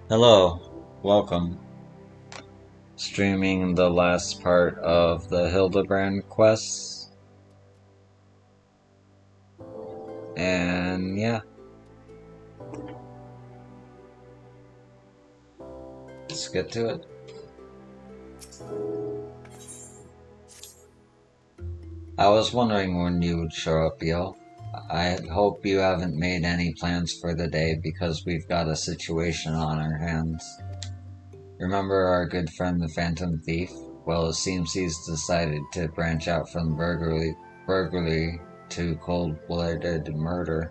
Hello, welcome. Streaming the last part of the Hildebrand quests. And yeah, let's get to it. I was wondering when you would show up, yo. I hope you haven't made any plans for the day because we've got a situation on our hands. Remember our good friend the Phantom Thief? Well, it seems he's decided to branch out from burglary to cold-blooded murder.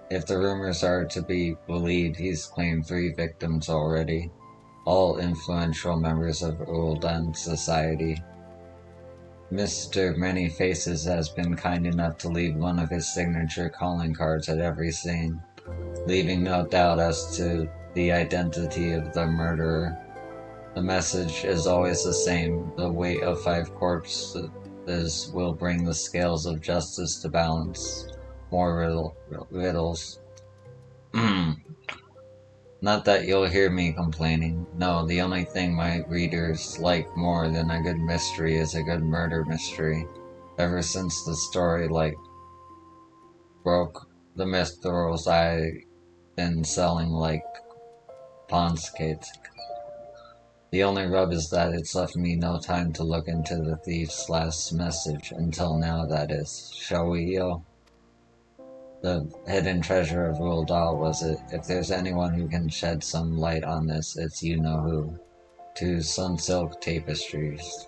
If the rumors are to be believed, he's claimed 3 victims already, all influential members of Uldan society. Mr. Many Faces has been kind enough to leave one of his signature calling cards at every scene, leaving no doubt as to the identity of the murderer. The message is always the same: the weight of 5 corpses will bring the scales of justice to balance. More riddles. Not that you'll hear me complaining. No, the only thing my readers like more than a good mystery is a good murder mystery. Ever since the story broke the mythos, I've been selling like pawn skates. The only rub is that it's left me no time to look into the thief's last message, until now that is. Shall we, yo? The hidden treasure of Roald Dahl, was it? If there's anyone who can shed some light on this, it's you-know-who. To Sunsilk Tapestries.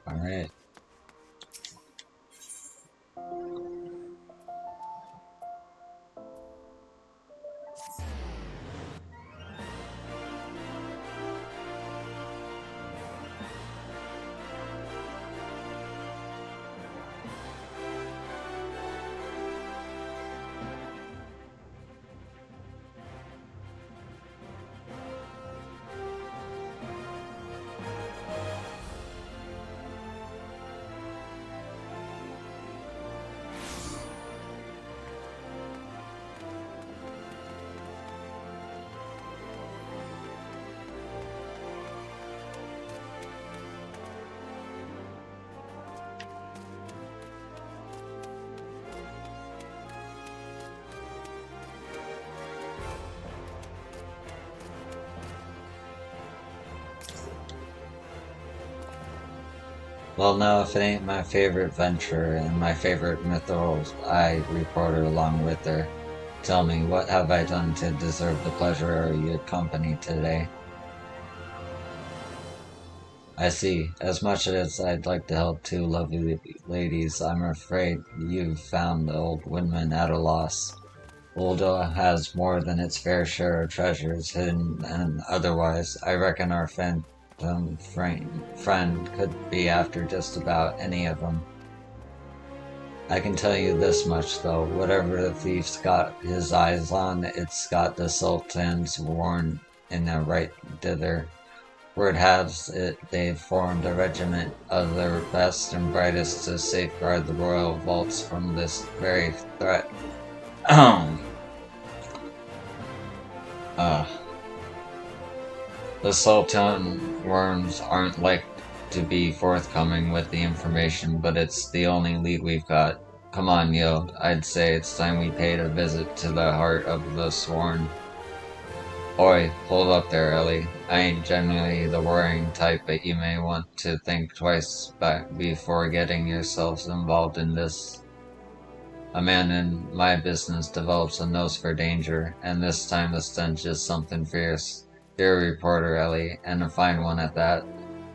Alright. Well, now, if it ain't my favorite venture and my favorite mythos, I report her along with her. Tell me, what have I done to deserve the pleasure of your company today? I see. As much as I'd like to help 2 lovely ladies, I'm afraid you've found the old woodman at a loss. Ulda has more than its fair share of treasures, hidden and otherwise. I reckon our friend could be after just about any of them. I can tell you this much, though: whatever the thief's got his eyes on, it's got the Sultan's warrant in the right dither. Word has it they've formed a regiment of their best and brightest to safeguard the royal vaults from this very threat. uh, the Sultan worms aren't like to be forthcoming with the information, but it's the only lead we've got. Come on, yo, I'd say it's time we paid a visit to the heart of the sworn. Oi, hold up there, Ellie. I ain't generally the worrying type, but you may want to think twice before getting yourselves involved in this. A man in my business develops a nose for danger, and this time the stench is something fierce. You're a reporter, Ellie, and a fine one at that.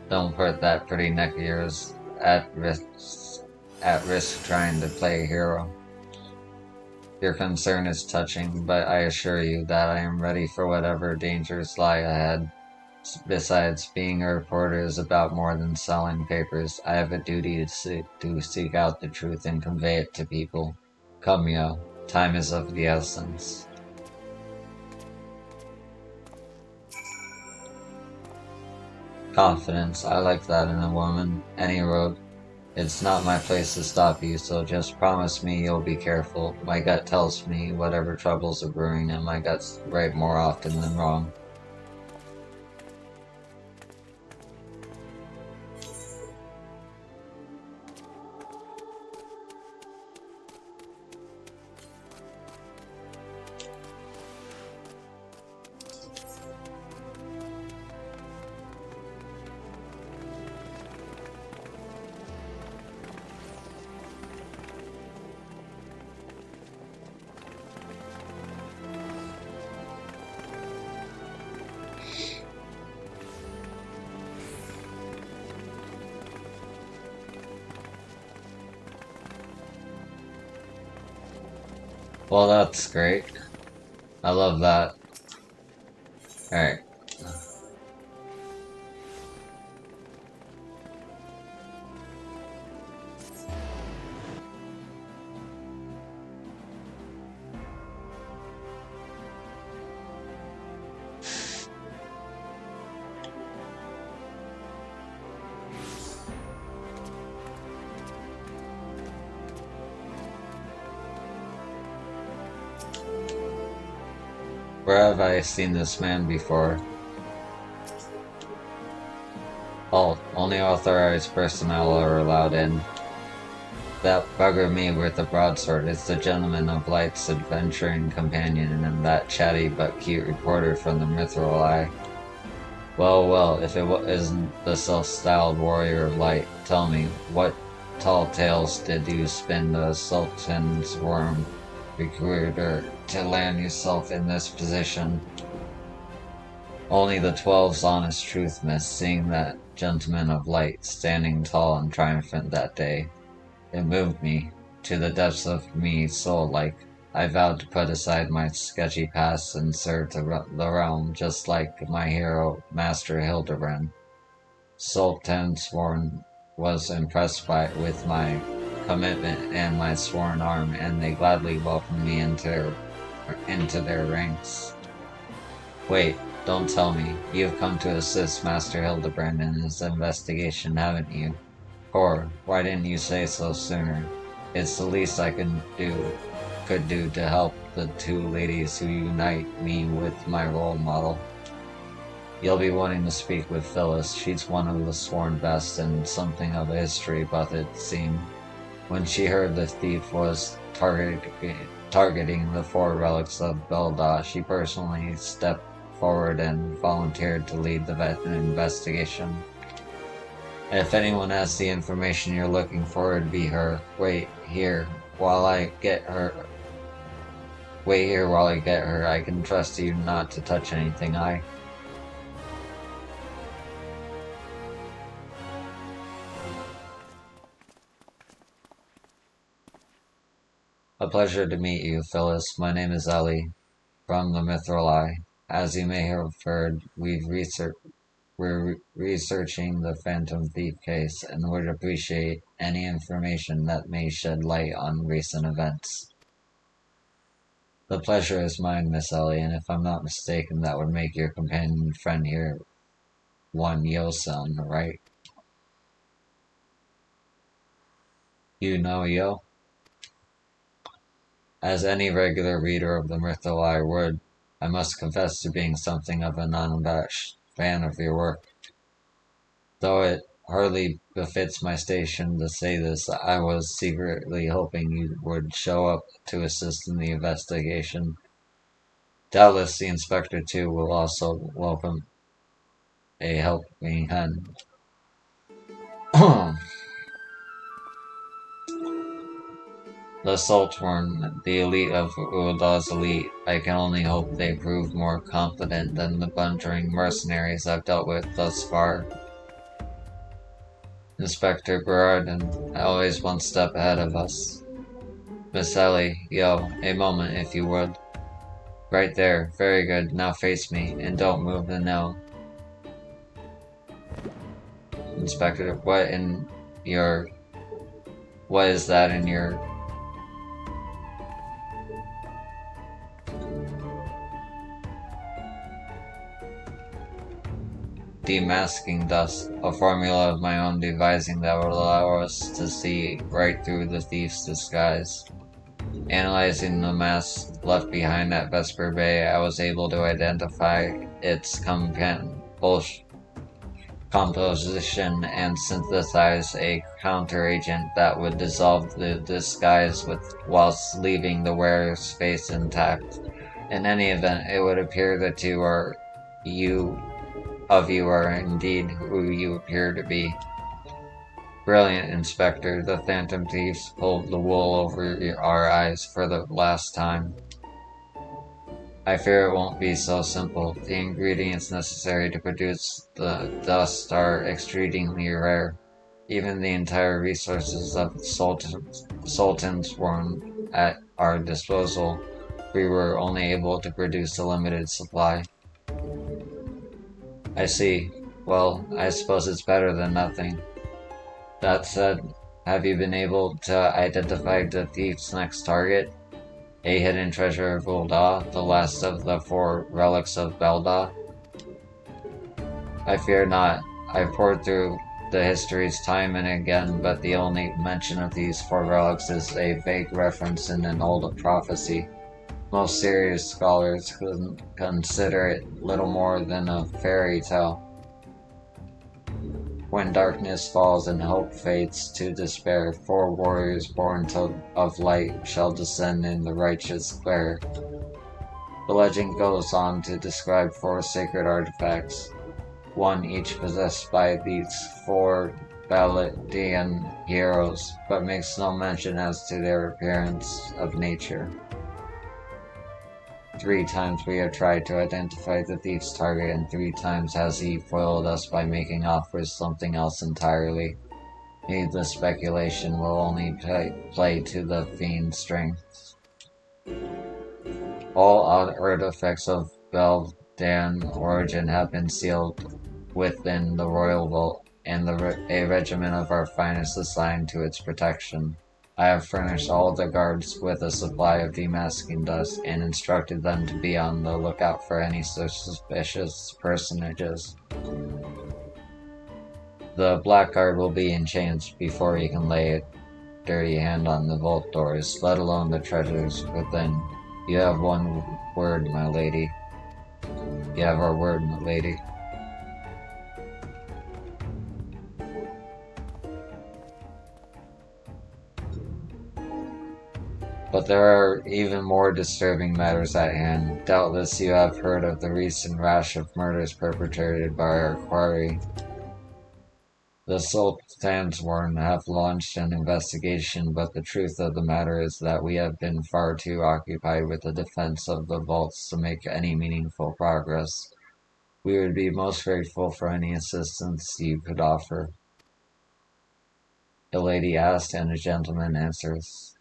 Don't put that pretty neck of yours at risk trying to play a hero. Your concern is touching, but I assure you that I am ready for whatever dangers lie ahead. Besides, being a reporter is about more than selling papers. I have a duty to seek out the truth and convey it to people. Come, yo, time is of the essence. Confidence, I like that in a woman. Any road. It's not my place to stop you, so just promise me you'll be careful. My gut tells me whatever troubles are brewing, and my gut's right more often than wrong. Well, that's great. I love that. Alright. Where have I seen this man before? Oh, only authorized personnel are allowed in. That bugger me with the broadsword is the gentleman of light's adventuring companion and that chatty but cute reporter from the Mithril Eye. Well, if it isn't the self-styled warrior of light, tell me, what tall tales did you spin the Sultan's worm recruiter to land yourself in this position? Only the 12's honest truth, miss, seeing that gentleman of light standing tall and triumphant that day. It moved me, to the depths of me soul-like. I vowed to put aside my sketchy past and serve the realm just like my hero, Master Hildebrand. Sultan Sworn was impressed with my commitment and my sworn arm, and they gladly welcomed me into their ranks. Wait, don't tell me. You've come to assist Master Hildebrand in his investigation, haven't you? Or, why didn't you say so sooner? It's the least I could do to help the two ladies who unite me with my role model. You'll be wanting to speak with Phyllis. She's one of the sworn best and something of a history buff, it seemed. When she heard the thief was targeting the 4 relics of Belda, she personally stepped forward and volunteered to lead the investigation. If anyone has the information you're looking for, it'd be her. Wait here while I get her. I can trust you not to touch anything, A pleasure to meet you, Phyllis. My name is Ellie, from the Mithril Eye. As you may have heard, we're researching the Phantom Thief case and would appreciate any information that may shed light on recent events. The pleasure is mine, Miss Ellie, and if I'm not mistaken, that would make your companion friend here one Yo-san, right? You know Yo? As any regular reader of the Mithril Eye would, I must confess to being something of an unabashed fan of your work. Though it hardly befits my station to say this, I was secretly hoping you would show up to assist in the investigation. Doubtless the inspector too will also welcome a helping hand. The Sultan, the elite of Uldah's elite, I can only hope they prove more competent than the blundering mercenaries I've dealt with thus far. Inspector Berardin, always one step ahead of us. Miss Ellie, Yo, a moment if you would. Right there, very good, now face me, and don't move the nail. Inspector, what is that in your... demasking dust, a formula of my own devising that would allow us to see right through the thief's disguise. Analyzing the mass left behind at Vesper Bay, I was able to identify its composition and synthesize a counteragent that would dissolve the disguise whilst leaving the wearer's face intact. In any event, it would appear the two of you are indeed who you appear to be. Brilliant, Inspector. The Phantom Thieves pulled the wool over our eyes for the last time. I fear it won't be so simple. The ingredients necessary to produce the dust are extremely rare. Even the entire resources of the Sultans weren't at our disposal. We were only able to produce a limited supply. I see. Well, I suppose it's better than nothing. That said, have you been able to identify the thief's next target? A hidden treasure of Ul'dah, the last of the 4 relics of Bel'dah? I fear not. I've poured through the histories time and again, but the only mention of these 4 relics is a vague reference in an old prophecy. Most serious scholars consider it little more than a fairy tale. When darkness falls and hope fades to despair, 4 warriors born of light shall descend in the righteous glare. The legend goes on to describe 4 sacred artifacts, one each possessed by these 4 Baladian heroes, but makes no mention as to their appearance of nature. 3 times we have tried to identify the thief's target, and 3 times has he foiled us by making off with something else entirely. Needless speculation will only play to the fiend's strength. All artifacts of Bel'dan origin have been sealed within the royal vault, and a regiment of our finest assigned to its protection. I have furnished all the guards with a supply of demasking dust and instructed them to be on the lookout for any suspicious personages. The blackguard will be in chains before he can lay a dirty hand on the vault doors, let alone the treasures within. You have one word, my lady. You have our word, my lady. But there are even more disturbing matters at hand. Doubtless you have heard of the recent rash of murders perpetrated by our quarry. The Sultansworn have launched an investigation, but the truth of the matter is that we have been far too occupied with the defense of the vaults to make any meaningful progress. We would be most grateful for any assistance you could offer. The lady asked, and a gentleman answers.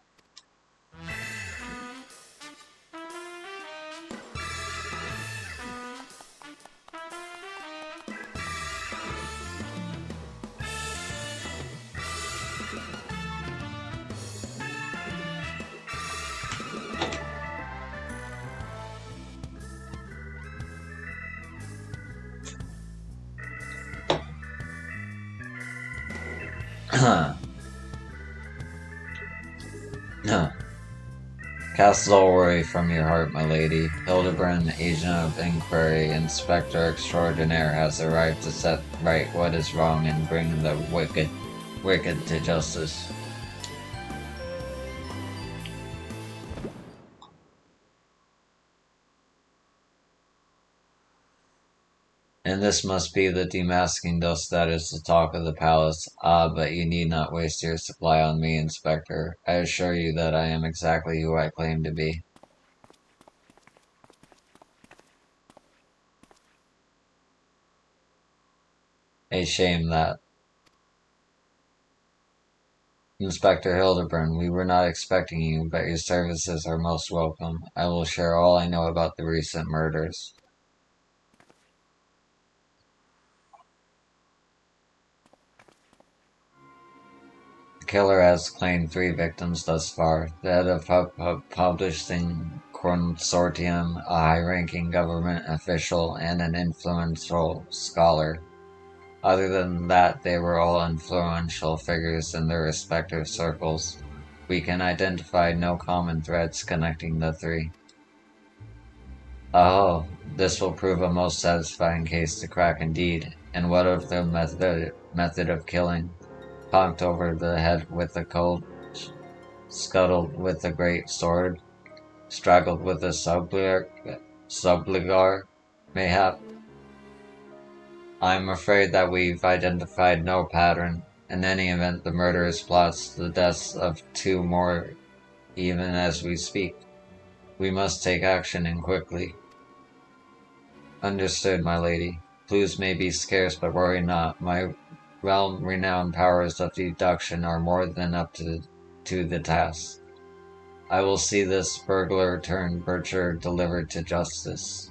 Cast all worry from your heart, my lady. Hildebrand, agent of inquiry, inspector extraordinaire, has arrived to set right what is wrong and bring the wicked to justice. And this must be the demasking dust that is the talk of the palace. Ah, but you need not waste your supply on me, Inspector. I assure you that I am exactly who I claim to be. A shame that. Inspector Hildebrand, we were not expecting you, but your services are most welcome. I will share all I know about the recent murders. The killer has claimed 3 victims thus far. The head of a publishing consortium, a high-ranking government official, and an influential scholar. Other than that, they were all influential figures in their respective circles. We can identify no common threads connecting the three. Oh, this will prove a most satisfying case to crack indeed. And what of the method of killing? Conked over the head with a cold, scuttled with a great sword, straggled with a subligar, mayhap? I'm afraid that we've identified no pattern. In any event, the murderers plots the deaths of two more even as we speak. We must take action and quickly. Understood, my lady. Clues may be scarce, but worry not. My realm-renowned powers of deduction are more than up to the task. I will see this burglar turned butcher delivered to justice.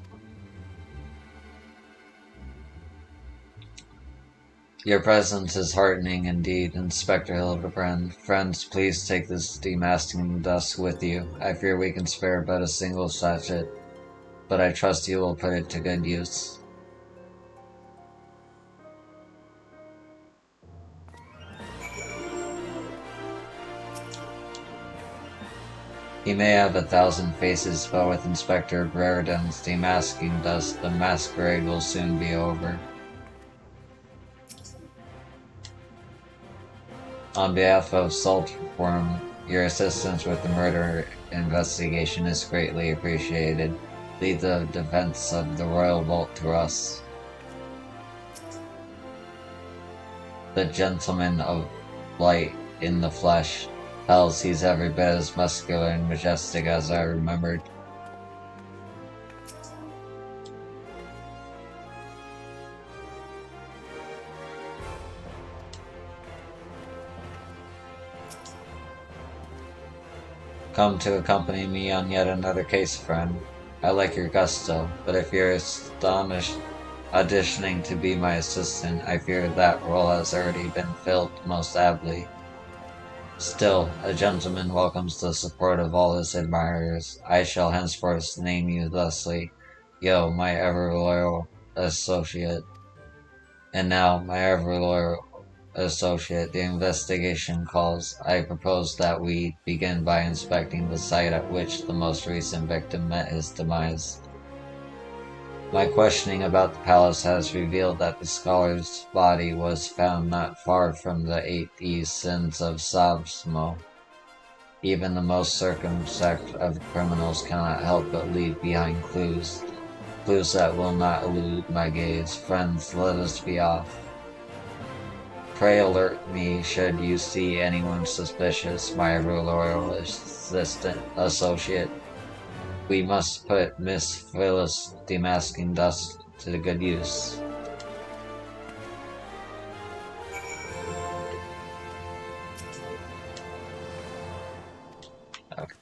Your presence is heartening indeed, Inspector Hildebrand. Friends, please take this demasking dust with you. I fear we can spare but a single sachet, but I trust you will put it to good use. He may have 1,000 faces, but with Inspector Brereton's demasking dust, the masquerade will soon be over. On behalf of Saltworm, your assistance with the murder investigation is greatly appreciated. Leave the defense of the Royal Vault to us. The Gentleman of Light in the flesh. Hells, he's every bit as muscular and majestic as I remembered. Come to accompany me on yet another case, friend. I like your gusto, but if you're auditioning to be my assistant, I fear that role has already been filled most aptly. Still, a gentleman welcomes the support of all his admirers. I shall henceforth name you thusly, Yo, my ever-loyal associate. And now, my ever-loyal associate, the investigation calls. I propose that we begin by inspecting the site at which the most recent victim met his demise. My questioning about the palace has revealed that the scholar's body was found not far from the 8 East Sins of Savsmo. Even the most circumspect of criminals cannot help but leave behind clues. Clues that will not elude my gaze. Friends, let us be off. Pray alert me should you see anyone suspicious, my ever-loyal associate. We must put Miss Phyllis demasking dust to good use. Okay.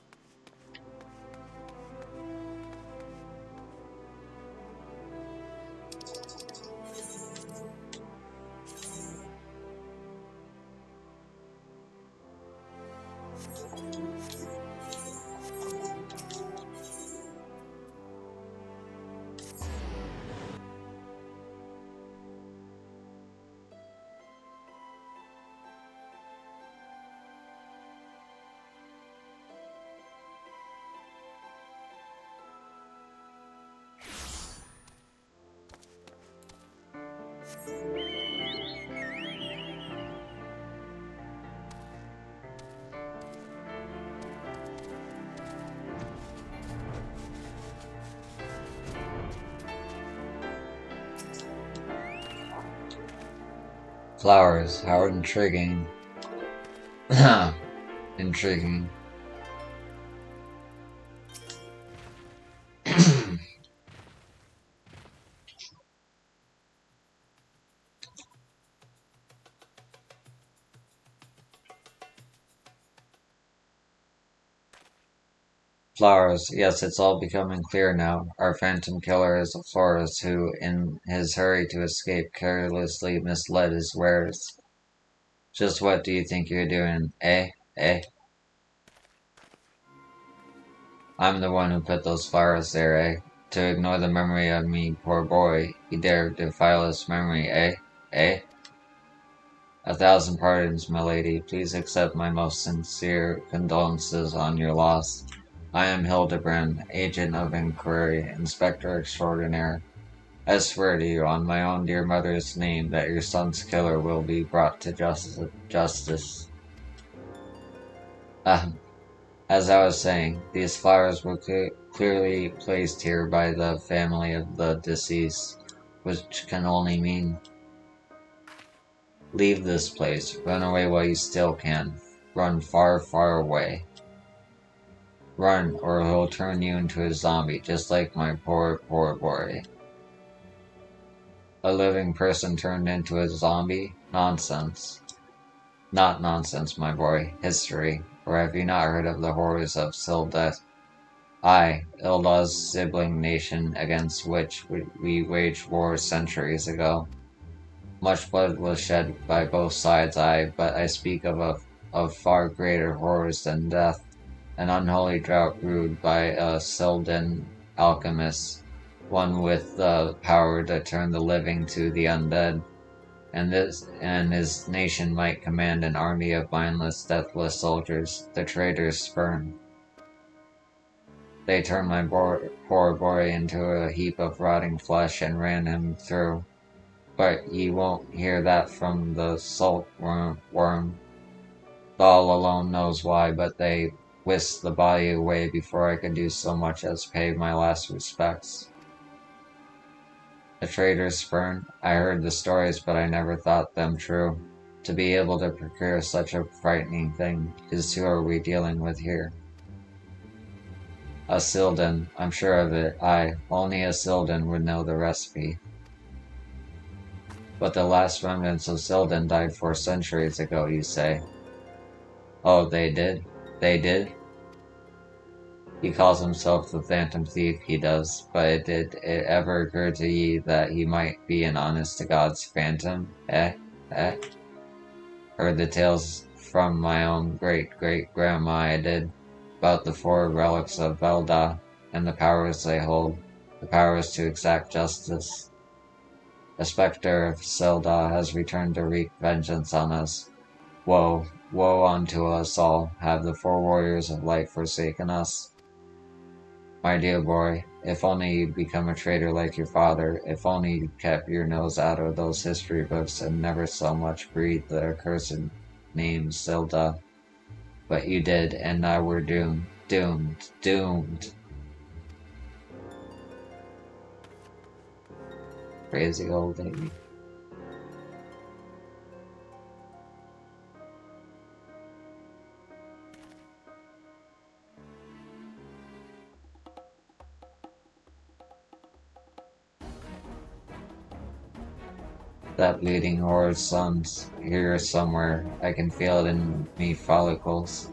Flowers, how intriguing. Intriguing. Flowers, yes, it's all becoming clear now. Our phantom killer is a florist who, in his hurry to escape, carelessly misled his wares. Just what do you think you're doing, eh? Eh? I'm the one who put those flowers there, eh? To ignore the memory of me, poor boy. You dare defile his memory, eh? Eh? 1,000 pardons, my lady. Please accept my most sincere condolences on your loss. I am Hildebrand, agent of inquiry, inspector extraordinaire. I swear to you, on my own dear mother's name, that your son's killer will be brought to justice. As I was saying, these flowers were clearly placed here by the family of the deceased, which can only mean leave this place, run away while you still can, run far, far away. Run, or he'll turn you into a zombie, just like my poor, poor boy. A living person turned into a zombie? Nonsense. Not nonsense, my boy. History. Or have you not heard of the horrors of Sildet? I, Ilda's sibling nation against which we waged war centuries ago. Much blood was shed by both sides, but I speak of far greater horrors than death. An unholy drought brewed by a Sildan alchemist, one with the power to turn the living to the undead, and his nation might command an army of mindless, deathless soldiers, the traitors spurn. They turned my poor boy into a heap of rotting flesh and ran him through. But ye won't hear that from the salt worm. Thal alone knows why, but they whisked the body away before I could do so much as pay my last respects. The traitors spurned. I heard the stories, but I never thought them true. To be able to procure such a frightening thing is who are we dealing with here? A Sildan, I'm sure of it. Only a Sildan would know the recipe. But the last remnants of Sildan died 4 centuries ago, you say? Oh, they did? They did? He calls himself the Phantom Thief, he does, but did it ever occur to ye that he might be an honest-to-God's phantom? Eh? Heard the tales from my own great-great-grandma, I did, about the 4 relics of Velda, and the powers they hold, the powers to exact justice. The spectre of Selda has returned to wreak vengeance on us. Woe, woe unto us all, have the 4 warriors of light forsaken us? My dear boy, if only you'd become a traitor like your father, if only you'd kept your nose out of those history books and never so much breathed the accursed name Silda. But you did, and now we're doomed, doomed. Crazy old lady. That bleeding horror's son's here somewhere. I can feel it in me follicles.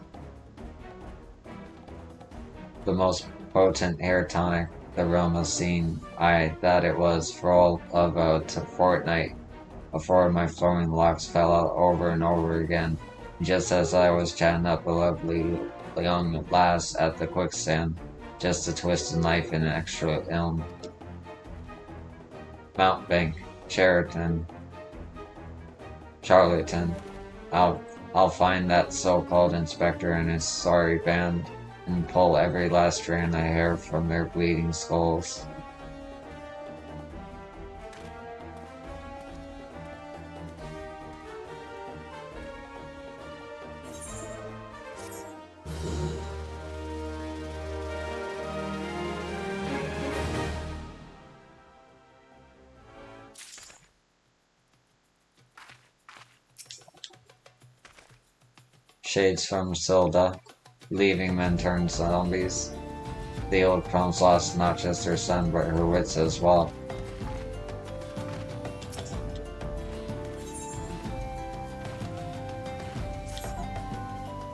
The most potent hair tonic the realm has seen. That it was. For all of a fortnight, a 4 of my flowing locks fell out over and over again, just as I was chatting up a lovely young lass at the quicksand, just a twisted knife and an extra ilm. Mountebank, charlatan. I'll find that so-called inspector and his sorry band, and pull every last strand of hair from their bleeding skulls. Shades from Silda, leaving men turned zombies. The old crone's lost not just her son, but her wits as well.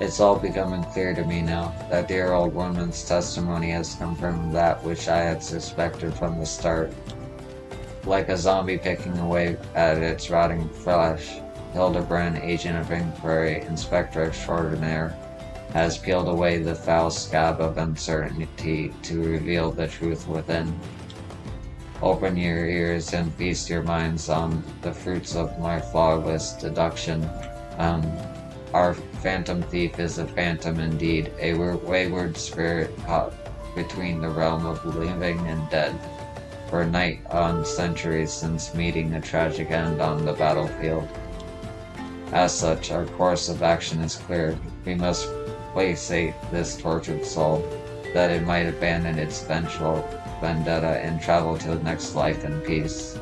It's all becoming clear to me now. That dear old woman's testimony has confirmed that which I had suspected from the start. Like a zombie picking away at its rotting flesh, Hildebrand, agent of inquiry, inspector extraordinaire, has peeled away the foul scab of uncertainty to reveal the truth within. Open your ears and feast your minds on the fruits of my flawless deduction. Um, our phantom thief is a phantom indeed, a wayward spirit caught between the realm of living and dead, for night on centuries since meeting a tragic end on the battlefield. As such, our course of action is clear. We must placate this tortured soul, that it might abandon its vengeful vendetta and travel to the next life in peace.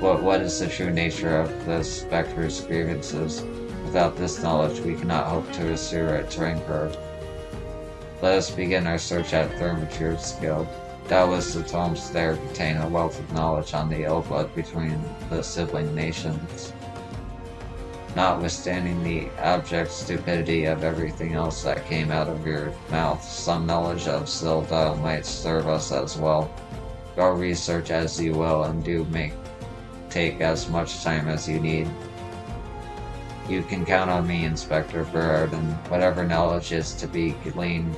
What is the true nature of the spectre's grievances? Without this knowledge, we cannot hope to assure its rancor. Let us begin our search at Thermaturge's Guild. Doubtless the tomes there contain a wealth of knowledge on the ill blood between the sibling nations. Notwithstanding the abject stupidity of everything else that came out of your mouth, some knowledge of Zilda might serve us as well. Go research as you will, and take as much time as you need. You can count on me, Inspector Berard, and whatever knowledge is to be gleaned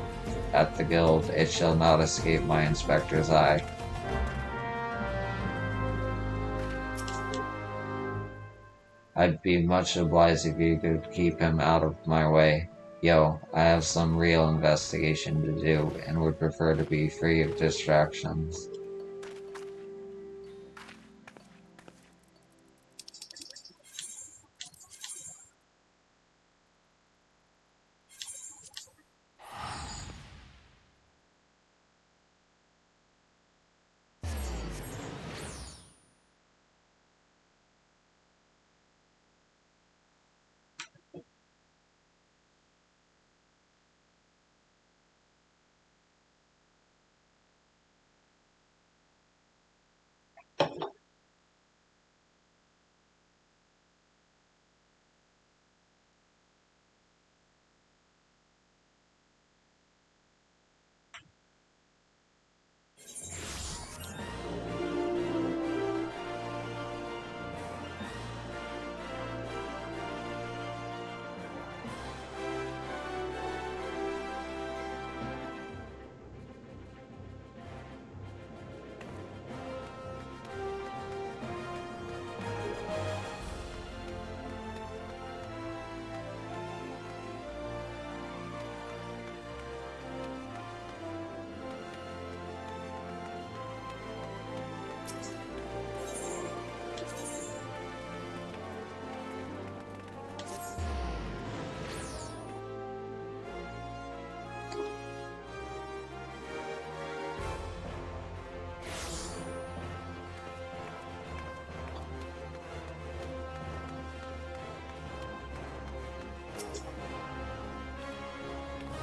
at the guild, it shall not escape my inspector's eye. I'd be much obliged if you could keep him out of my way. Yo, I have some real investigation to do, and would prefer to be free of distractions.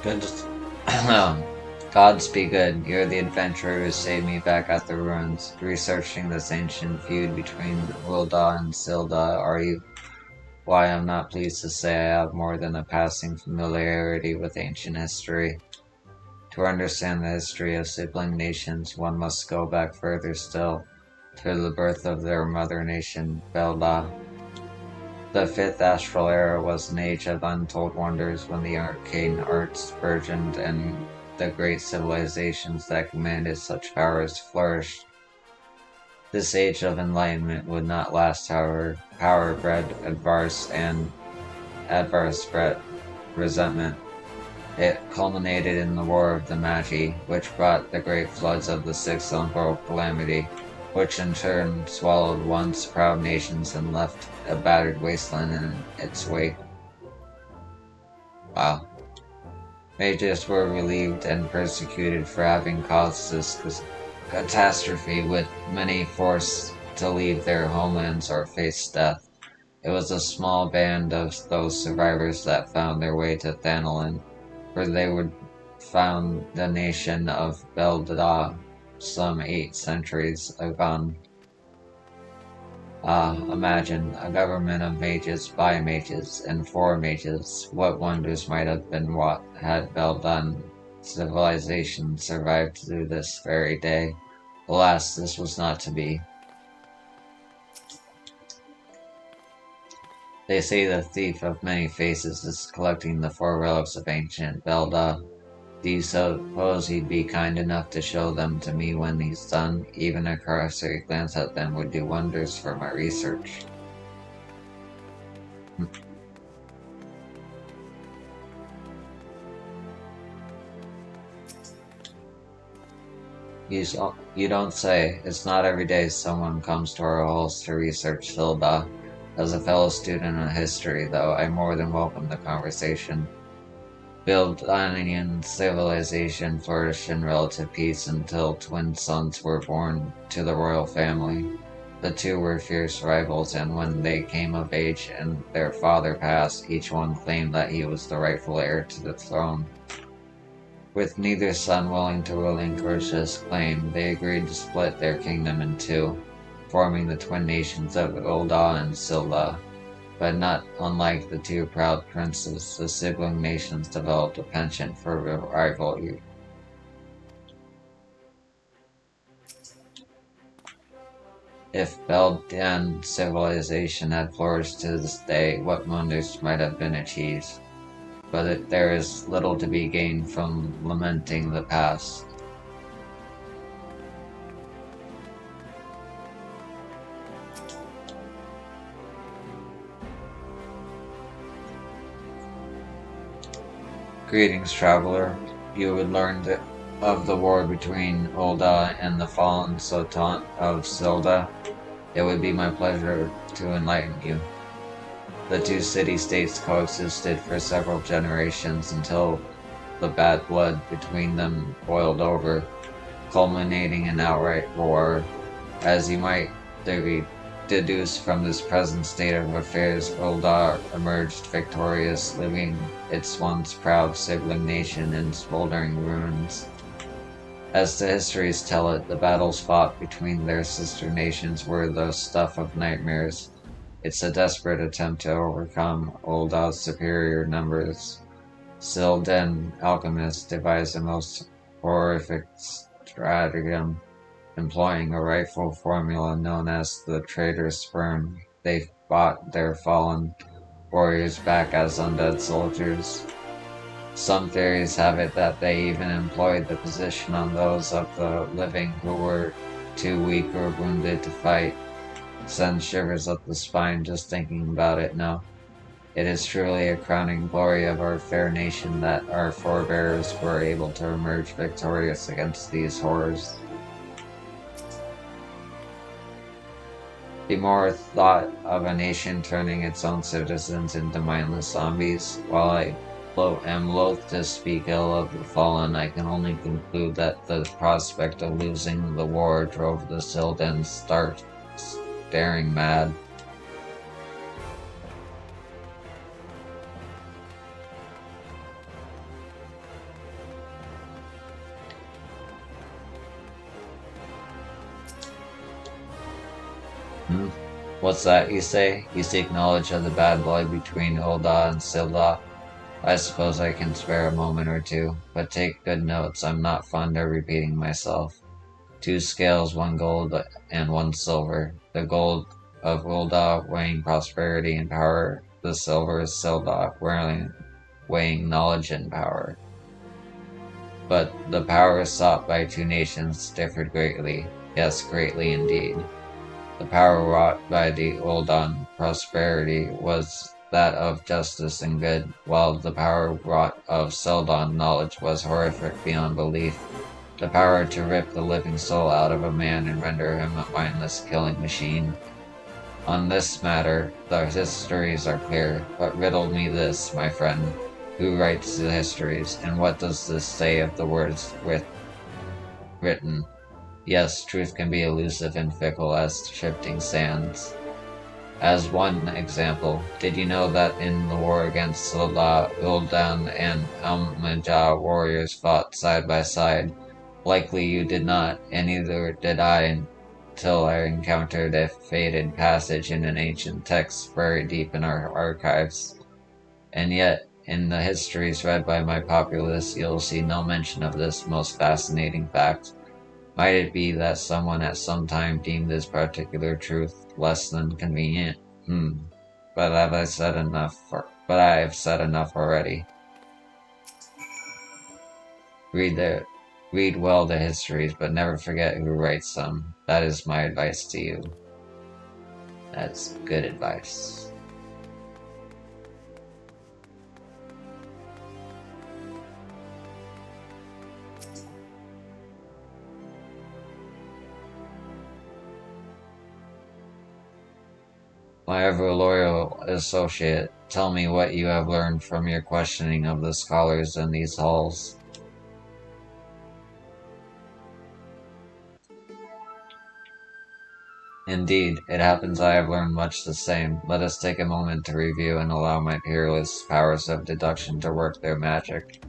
Good. Gods be good. You're the adventurer who saved me back at the ruins. Researching this ancient feud between Wilda and Silda, are you? Why, I'm not pleased to say I have more than a passing familiarity with ancient history. To understand the history of sibling nations, one must go back further still, to the birth of their mother nation, Belda. The fifth astral era was an age of untold wonders when the arcane arts burgeoned and the great civilizations that commanded such powers flourished. This age of enlightenment would not last, however. Power bred adverse bred resentment. It culminated in the War of the Magi, which brought the great floods of the Sixth Umbral Calamity, which in turn swallowed once proud nations and left a battered wasteland in its wake. Wow. Mages were relieved and persecuted for having caused this catastrophe, with many forced to leave their homelands or face death. It was a small band of those survivors that found their way to Thanalan, where they would found the nation of Belda some 8 centuries agone. Imagine a government of mages by mages and for mages. What wonders might have been what had Beldan civilization survived through this very day. Alas, this was not to be. They say the thief of many faces is collecting the 4 relics of ancient Belda. Do you suppose he'd be kind enough to show them to me when he's done? Even a cursory glance at them would do wonders for my research. You don't say. It's not every day someone comes to our halls to research Hilda. As a fellow student of history, though, I more than welcome the conversation. Babylonian civilization flourished in relative peace until twin sons were born to the royal family. The two were fierce rivals, and when they came of age and their father passed, each one claimed that he was the rightful heir to the throne. With neither son willing to relinquish his claim, they agreed to split their kingdom in two, forming the twin nations of Ulda and Silda. But not unlike the two proud princes, the sibling nations developed a penchant for rivalry. If Belgian civilization had flourished to this day, what wonders might have been achieved. But there is little to be gained from lamenting the past. Greetings, traveler. You would learn of the war between Ulda and the fallen Sultan of Silda. It would be my pleasure to enlighten you. The two city-states coexisted for several generations until the bad blood between them boiled over, culminating in outright war. As you might deduce from this present state of affairs, Ulda emerged victorious, leaving its once proud sibling nation in smoldering ruins. As the histories tell it, the battles fought between their sister nations were the stuff of nightmares. It's a desperate attempt to overcome Ulda's superior numbers. Silden alchemists devised a most horrific stratagem, employing a rifle formula known as the traitor's sperm. They fought their fallen warriors back as undead soldiers. Some theories have it that they even employed the position on those of the living who were too weak or wounded to fight. Sends shivers up the spine just thinking about it now. It is truly a crowning glory of our fair nation that our forebears were able to emerge victorious against these horrors. The more thought of a nation turning its own citizens into mindless zombies. While I am loath to speak ill of the fallen, I can only conclude that the prospect of losing the war drove the Sildens staring mad. What's that you say? You seek knowledge of the bad blood between Ulda and Silda? I suppose I can spare a moment or two, but take good notes. I'm not fond of repeating myself. 2 scales, 1 gold and 1 silver. The gold of Ulda weighing prosperity and power. The silver is Silda weighing knowledge and power. But the power sought by 2 nations differed greatly. Yes, greatly indeed. The power wrought by the Uldan prosperity was that of justice and good, while the power wrought of Seldon knowledge was horrific beyond belief. The power to rip the living soul out of a man and render him a mindless killing machine. On this matter, the histories are clear, but riddle me this, my friend. Who writes the histories, and what does this say of the words written? Yes, truth can be elusive and fickle as shifting sands. As one example, did you know that in the war against Silda, Uldan and Almaja warriors fought side by side? Likely you did not, and neither did I until I encountered a faded passage in an ancient text buried deep in our archives. And yet, in the histories read by my populace, you'll see no mention of this most fascinating fact. Might it be that someone at some time deemed this particular truth less than convenient? But I have said enough already. Read well the histories, but never forget who writes them. That is my advice to you. That's good advice. My ever loyal associate, tell me what you have learned from your questioning of the scholars in these halls. Indeed, it happens I have learned much the same. Let us take a moment to review and allow my peerless powers of deduction to work their magic.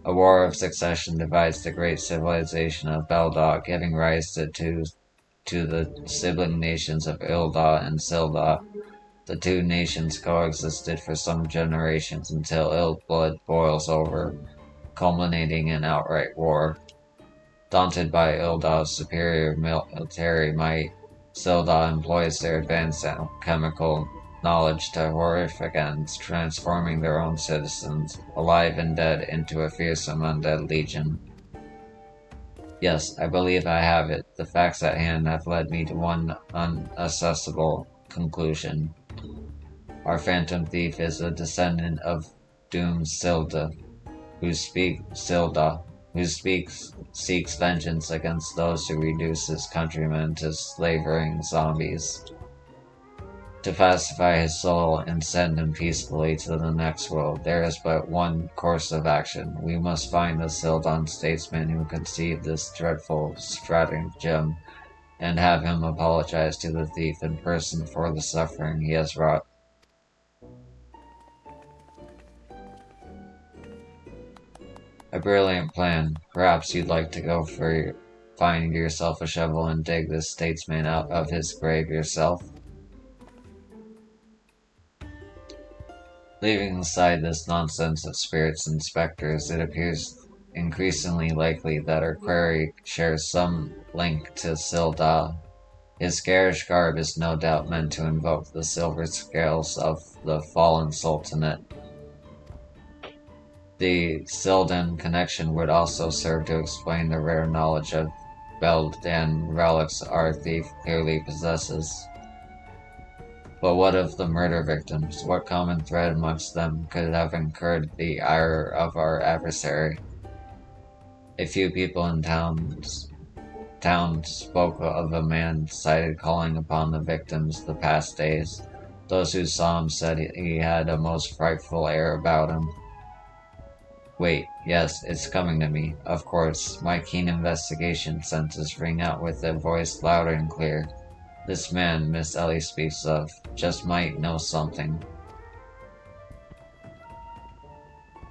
A war of succession divides the great civilization of Belda, giving rise to the sibling nations of Ilda and Silda. The two nations coexisted for some generations until ill blood boils over, culminating in outright war. Daunted by Ilda's superior military might, Silda employs their advanced chemical knowledge to horrific ends, transforming their own citizens, alive and dead, into a fearsome undead legion. Yes, I believe I have it. The facts at hand have led me to one unaccessible conclusion. Our phantom thief is a descendant of doomed Silda, who seeks vengeance against those who reduce his countrymen to slavering zombies. To pacify his soul and send him peacefully to the next world, there is but one course of action. We must find the Sildan statesman who conceived this dreadful stratagem, and have him apologize to the thief in person for the suffering he has wrought. A brilliant plan. Perhaps you'd like to go find yourself a shovel and dig this statesman out of his grave yourself? Leaving aside this nonsense of spirits and specters, it appears increasingly likely that our query shares some link to Silda. His garish garb is no doubt meant to invoke the silver scales of the fallen sultanate. The Sildan connection would also serve to explain the rare knowledge of Beldan relics our thief clearly possesses. But what of the murder victims? What common thread amongst them could have incurred the ire of our adversary? A few people in town spoke of a man sighted calling upon the victims the past days. Those who saw him said he had a most frightful air about him. Wait, yes, it's coming to me. Of course, my keen investigation senses ring out with a voice loud and clear. This man Miss Ellie speaks of just might know something.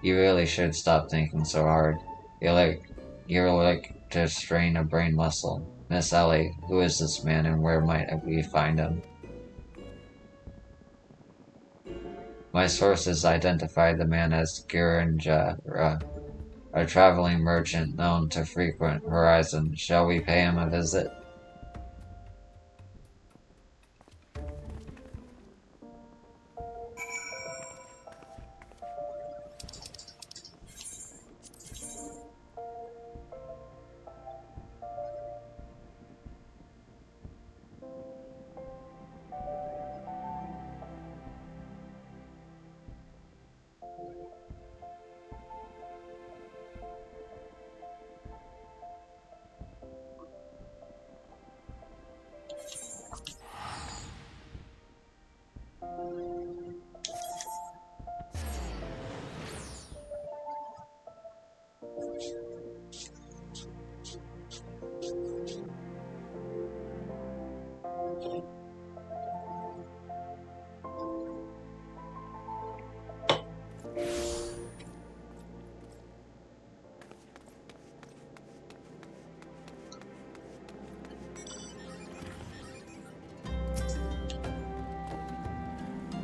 You really should stop thinking so hard. You're like to strain a brain muscle. Miss Ellie, who is this man and where might we find him? My sources identify the man as Girinjara, a traveling merchant known to frequent Horizon. Shall we pay him a visit?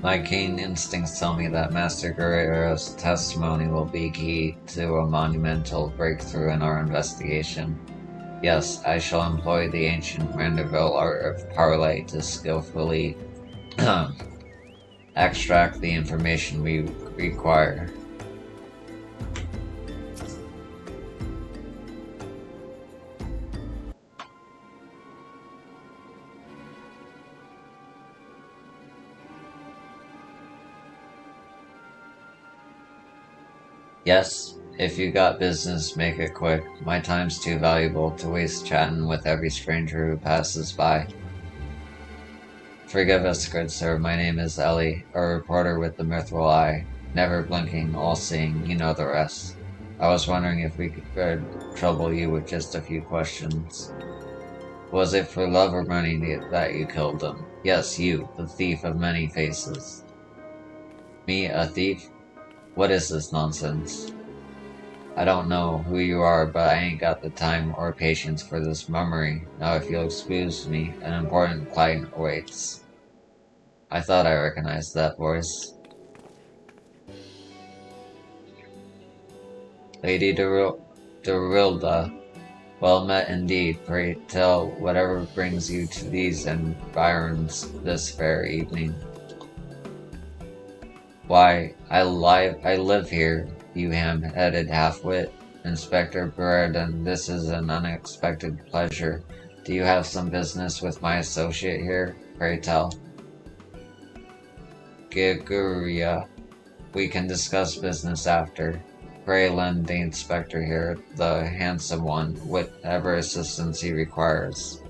My keen instincts tell me that Master Guerrero's testimony will be key to a monumental breakthrough in our investigation. Yes, I shall employ the ancient Mandeville art of parley to skillfully extract the information we require. Yes, if you got business, make it quick. My time's too valuable to waste chatting with every stranger who passes by. Forgive us, good sir. My name is Ellie, a reporter with the Mithril Eye. Never blinking, all-seeing, you know the rest. I was wondering if we could trouble you with just a few questions. Was it for love or money that you killed them? Yes, you, the thief of many faces. Me, a thief? What is this nonsense? I don't know who you are, but I ain't got the time or patience for this mummery. Now if you'll excuse me, an important client awaits. I thought I recognized that voice. Lady Derilda, well met indeed. Pray tell whatever brings you to these environs this fair evening. Why, I live here, you ham-headed half-wit. Inspector Brereton, this is an unexpected pleasure. Do you have some business with my associate here? Pray tell. Giguria, we can discuss business after. Pray lend the inspector here, the handsome one, whatever assistance he requires.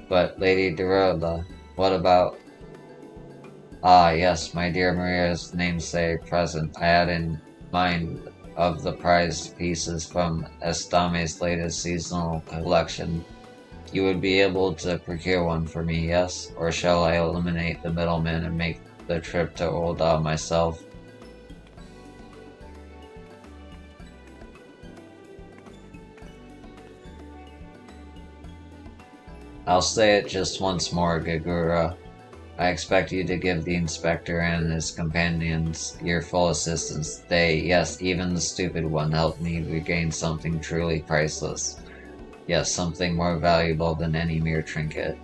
But, Lady Derilda, what about... Ah, yes, my dear Maria's namesake present. I had in mind of the prized pieces from Estame's latest seasonal collection. You would be able to procure one for me, yes? Or shall I eliminate the middleman and make the trip to Ul'dah myself? I'll say it just once more, Gagura. I expect you to give the inspector and his companions your full assistance. They, yes, even the stupid one, helped me regain something truly priceless. Yes, something more valuable than any mere trinket.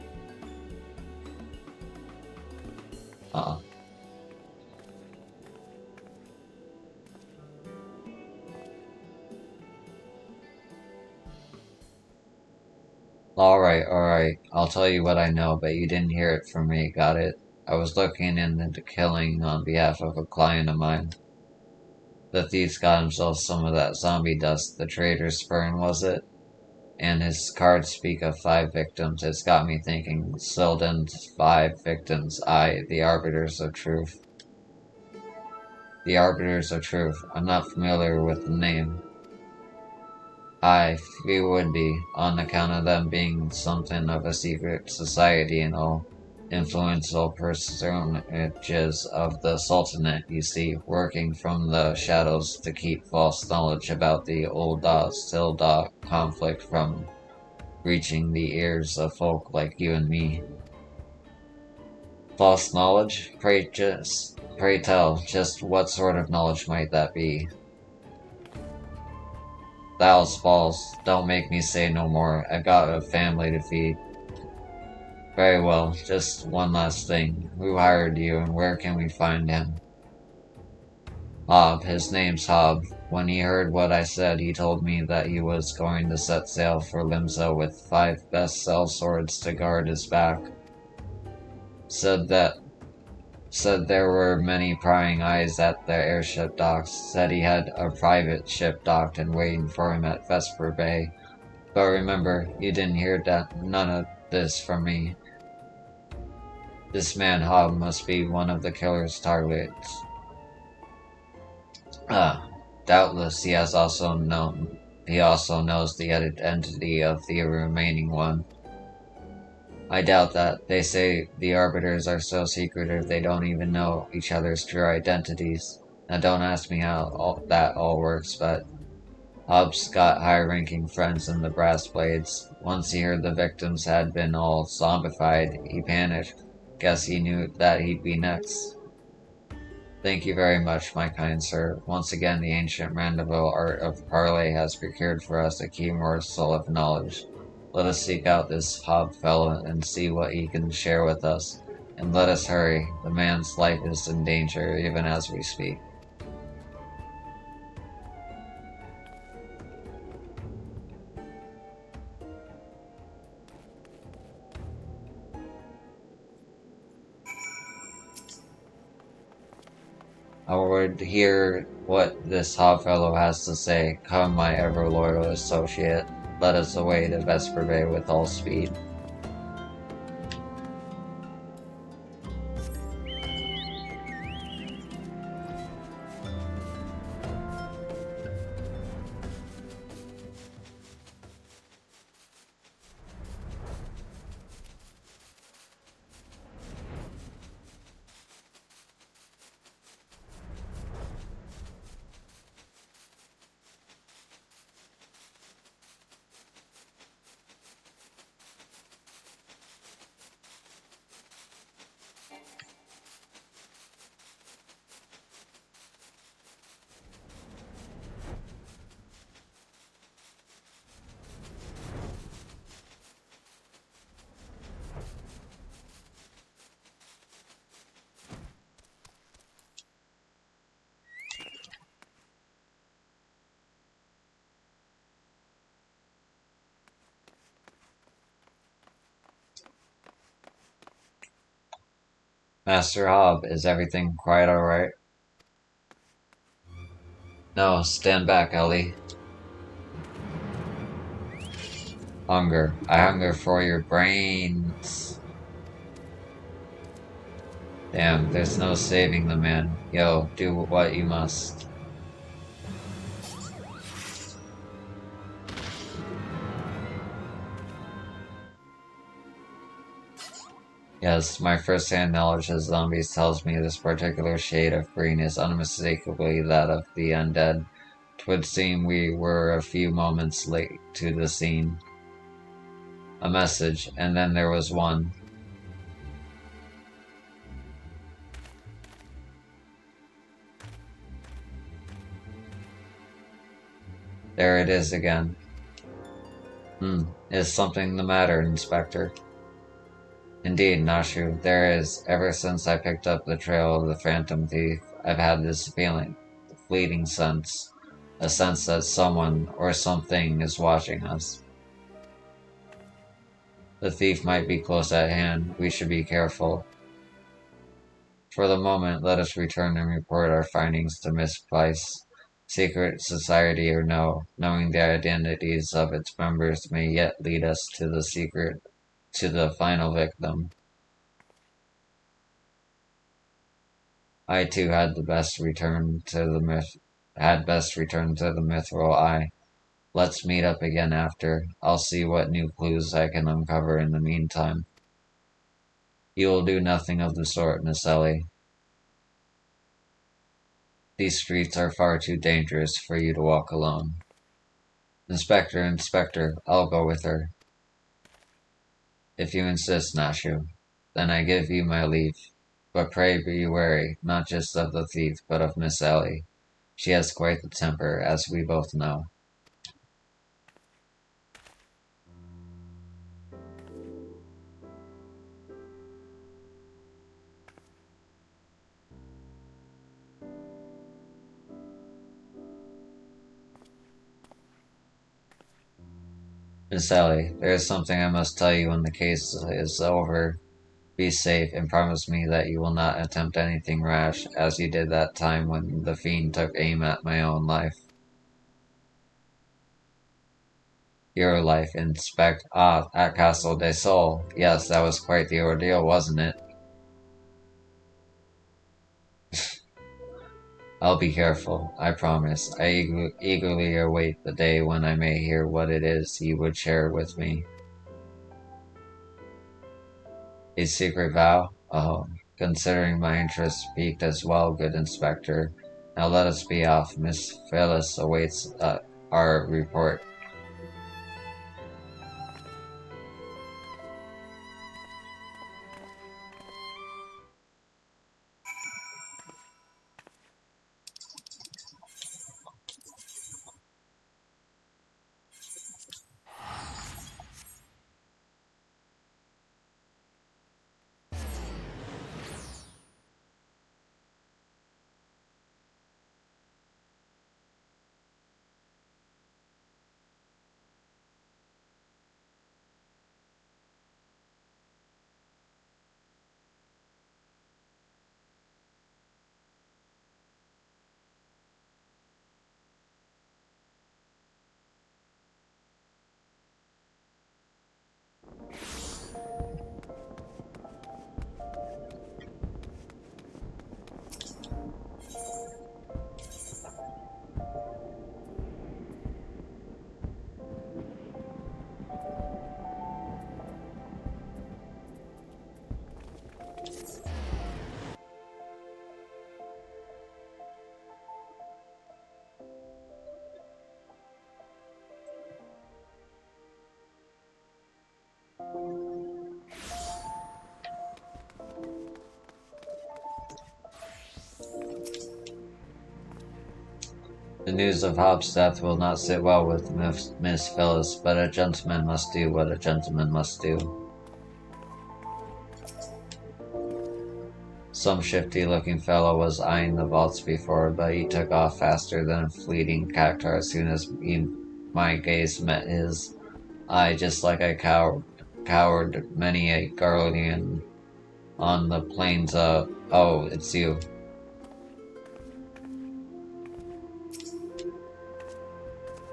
Alright. I'll tell you what I know, but you didn't hear it from me, got it? I was looking into killing on behalf of a client of mine. The thief's got himself some of that zombie dust, the traitor's spurn, was it? And his cards speak of 5 victims. It's got me thinking. Silden's 5 victims. Aye, the Arbiters of Truth. The Arbiters of Truth. I'm not familiar with the name. Aye, few would be, on account of them being something of a secret society and all. Influential personages of the Sultanate, you see, working from the shadows to keep false knowledge about the Ul'dah-Sil'dah conflict from reaching the ears of folk like you and me. False knowledge? Pray tell, just what sort of knowledge might that be? Thou's balls, don't make me say no more. I've got a family to feed. Very well, just one last thing. Who hired you and where can we find him? Hob, his name's Hob. When he heard what I said, he told me that he was going to set sail for Limsa with 5 best sellswords to guard his back. Said there were many prying eyes at the airship docks. Said he had a private ship docked and waiting for him at Vesper Bay. But remember, you didn't hear none of this from me. This man Hob must be one of the killer's targets. Doubtless he also knows the identity of the remaining one. I doubt that. They say the Arbiters are so secretive they don't even know each other's true identities. Now don't ask me how that all works, but Hobbs got high-ranking friends in the Brass Blades. Once he heard the victims had been all zombified, he panicked. Guess he knew that he'd be next. Thank you very much, my kind sir. Once again, the ancient Mandeville art of parley has procured for us a key morsel of knowledge. Let us seek out this Hob fellow and see what he can share with us. And let us hurry. The man's life is in danger even as we speak. I would hear what this hob fellow has to say. Come, my ever-loyal associate, let us away to Vesper Bay with all speed. Master Hob, is everything quite alright? No, stand back, Ellie. Hunger. I hunger for your brains. Damn, there's no saving the man. Yo, do what you must. Yes, my first-hand knowledge of zombies tells me this particular shade of green is unmistakably that of the undead. 'Twould seem we were a few moments late to the scene. A message, and then there was one. There it is again. Is something the matter, Inspector? Indeed, Nashu, there is. Ever since I picked up the trail of the Phantom Thief, I've had this feeling, a fleeting sense, a sense that someone or something is watching us. The thief might be close at hand. We should be careful. For the moment, let us return and report our findings to Miss Price. Secret society or no, knowing the identities of its members may yet lead us to the final victim. I too had best return to the mithril eye. Let's meet up again after. I'll see what new clues I can uncover in the meantime. You will do nothing of the sort, Miss Ellie. These streets are far too dangerous for you to walk alone. Inspector, I'll go with her. If you insist, Nashu, then I give you my leave. But pray be wary, not just of the thief, but of Miss Ellie. She has quite the temper, as we both know. Miss Ellie, there is something I must tell you when the case is over. Be safe, and promise me that you will not attempt anything rash, as you did that time when the fiend took aim at my own life. Your life, at Castle de Sol. Yes, that was quite the ordeal, wasn't it? I'll be careful, I promise. I eagerly await the day when I may hear what it is you would share with me. A secret vow? Oh, considering my interest piqued as well, good Inspector. Now let us be off. Miss Phyllis awaits our report. The news of Hobbs' death will not sit well with Miss Phyllis, but a gentleman must do what a gentleman must do. Some shifty-looking fellow was eyeing the vaults before, but he took off faster than a fleeting cactus as soon as my gaze met his eye, just like I cowered many a guardian on the plains of... Oh, it's you.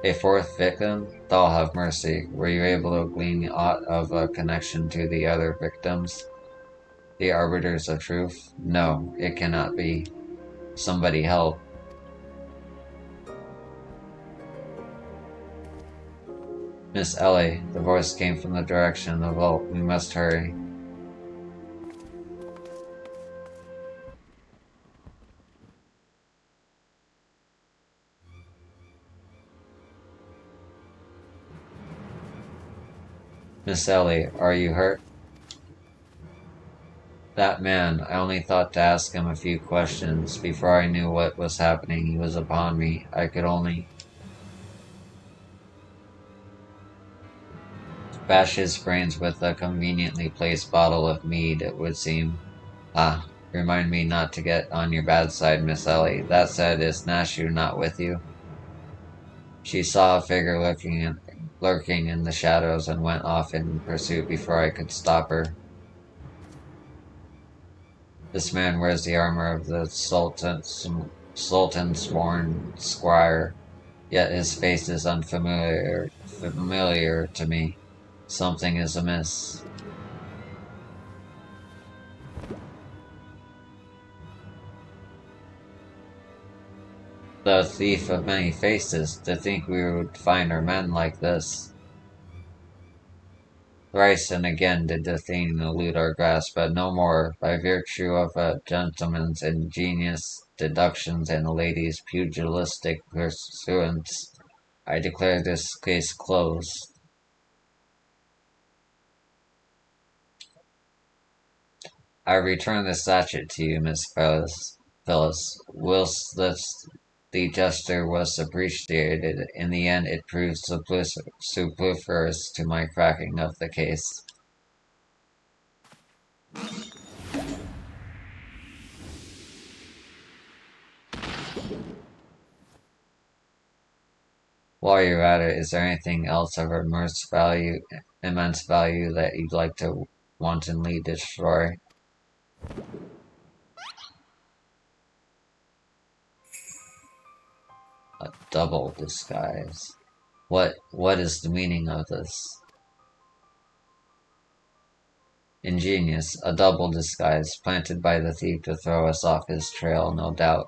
A fourth victim? Thou have mercy. Were you able to glean aught of a connection to the other victims? The arbiters of truth? No, it cannot be. Somebody help. Miss Ellie, the voice came from the direction of the vault. We must hurry. Miss Ellie, are you hurt? That man, I only thought to ask him a few questions. Before I knew what was happening, he was upon me. I could only bash his brains with a conveniently placed bottle of mead, it would seem. Ah, remind me not to get on your bad side, Miss Ellie. That said, is Nashu not with you? She saw a figure lurking in the shadows and went off in pursuit before I could stop her. This man wears the armor of the Sultan's sworn squire, yet his face is familiar to me. Something is amiss. The thief of many faces, to think we would find our men like this. Thrice and again did the thing elude our grasp, but no more, by virtue of a gentleman's ingenious deductions and a lady's pugilistic pursuance, I declare this case closed. I return this sachet to you, Miss Phyllis. Whilst the gesture was appreciated, in the end it proved superfluous to my cracking of the case. While you're at it, is there anything else of immense value that you'd like to wantonly destroy? A double disguise. What is the meaning of this? Ingenious, a double disguise, planted by the thief to throw us off his trail, no doubt.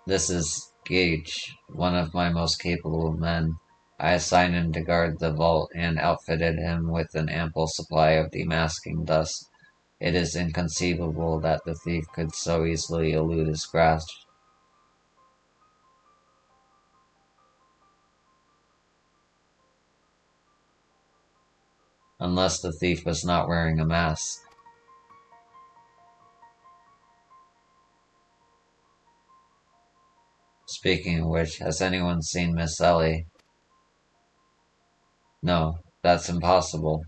This is Gage, one of my most capable men. I assigned him to guard the vault and outfitted him with an ample supply of demasking dust. It is inconceivable that the thief could so easily elude his grasp. Unless the thief was not wearing a mask. Speaking of which, has anyone seen Miss Ellie? No, that's impossible.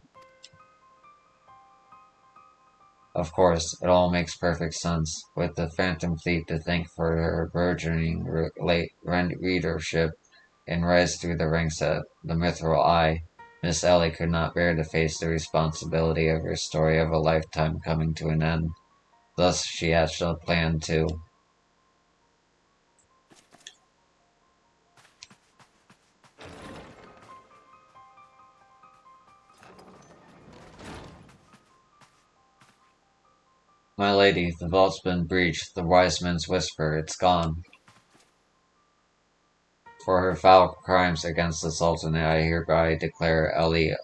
Of course, it all makes perfect sense. With the Phantom Thief to thank for her burgeoning readership and rise through the ranks at the Mithril Eye, Miss Ellie could not bear to face the responsibility of her story of a lifetime coming to an end. Thus she hatched a plan to My lady, the vault's been breached, the wise men's whisper, it's gone. For her foul crimes against the Sultan, I hereby declare Ellie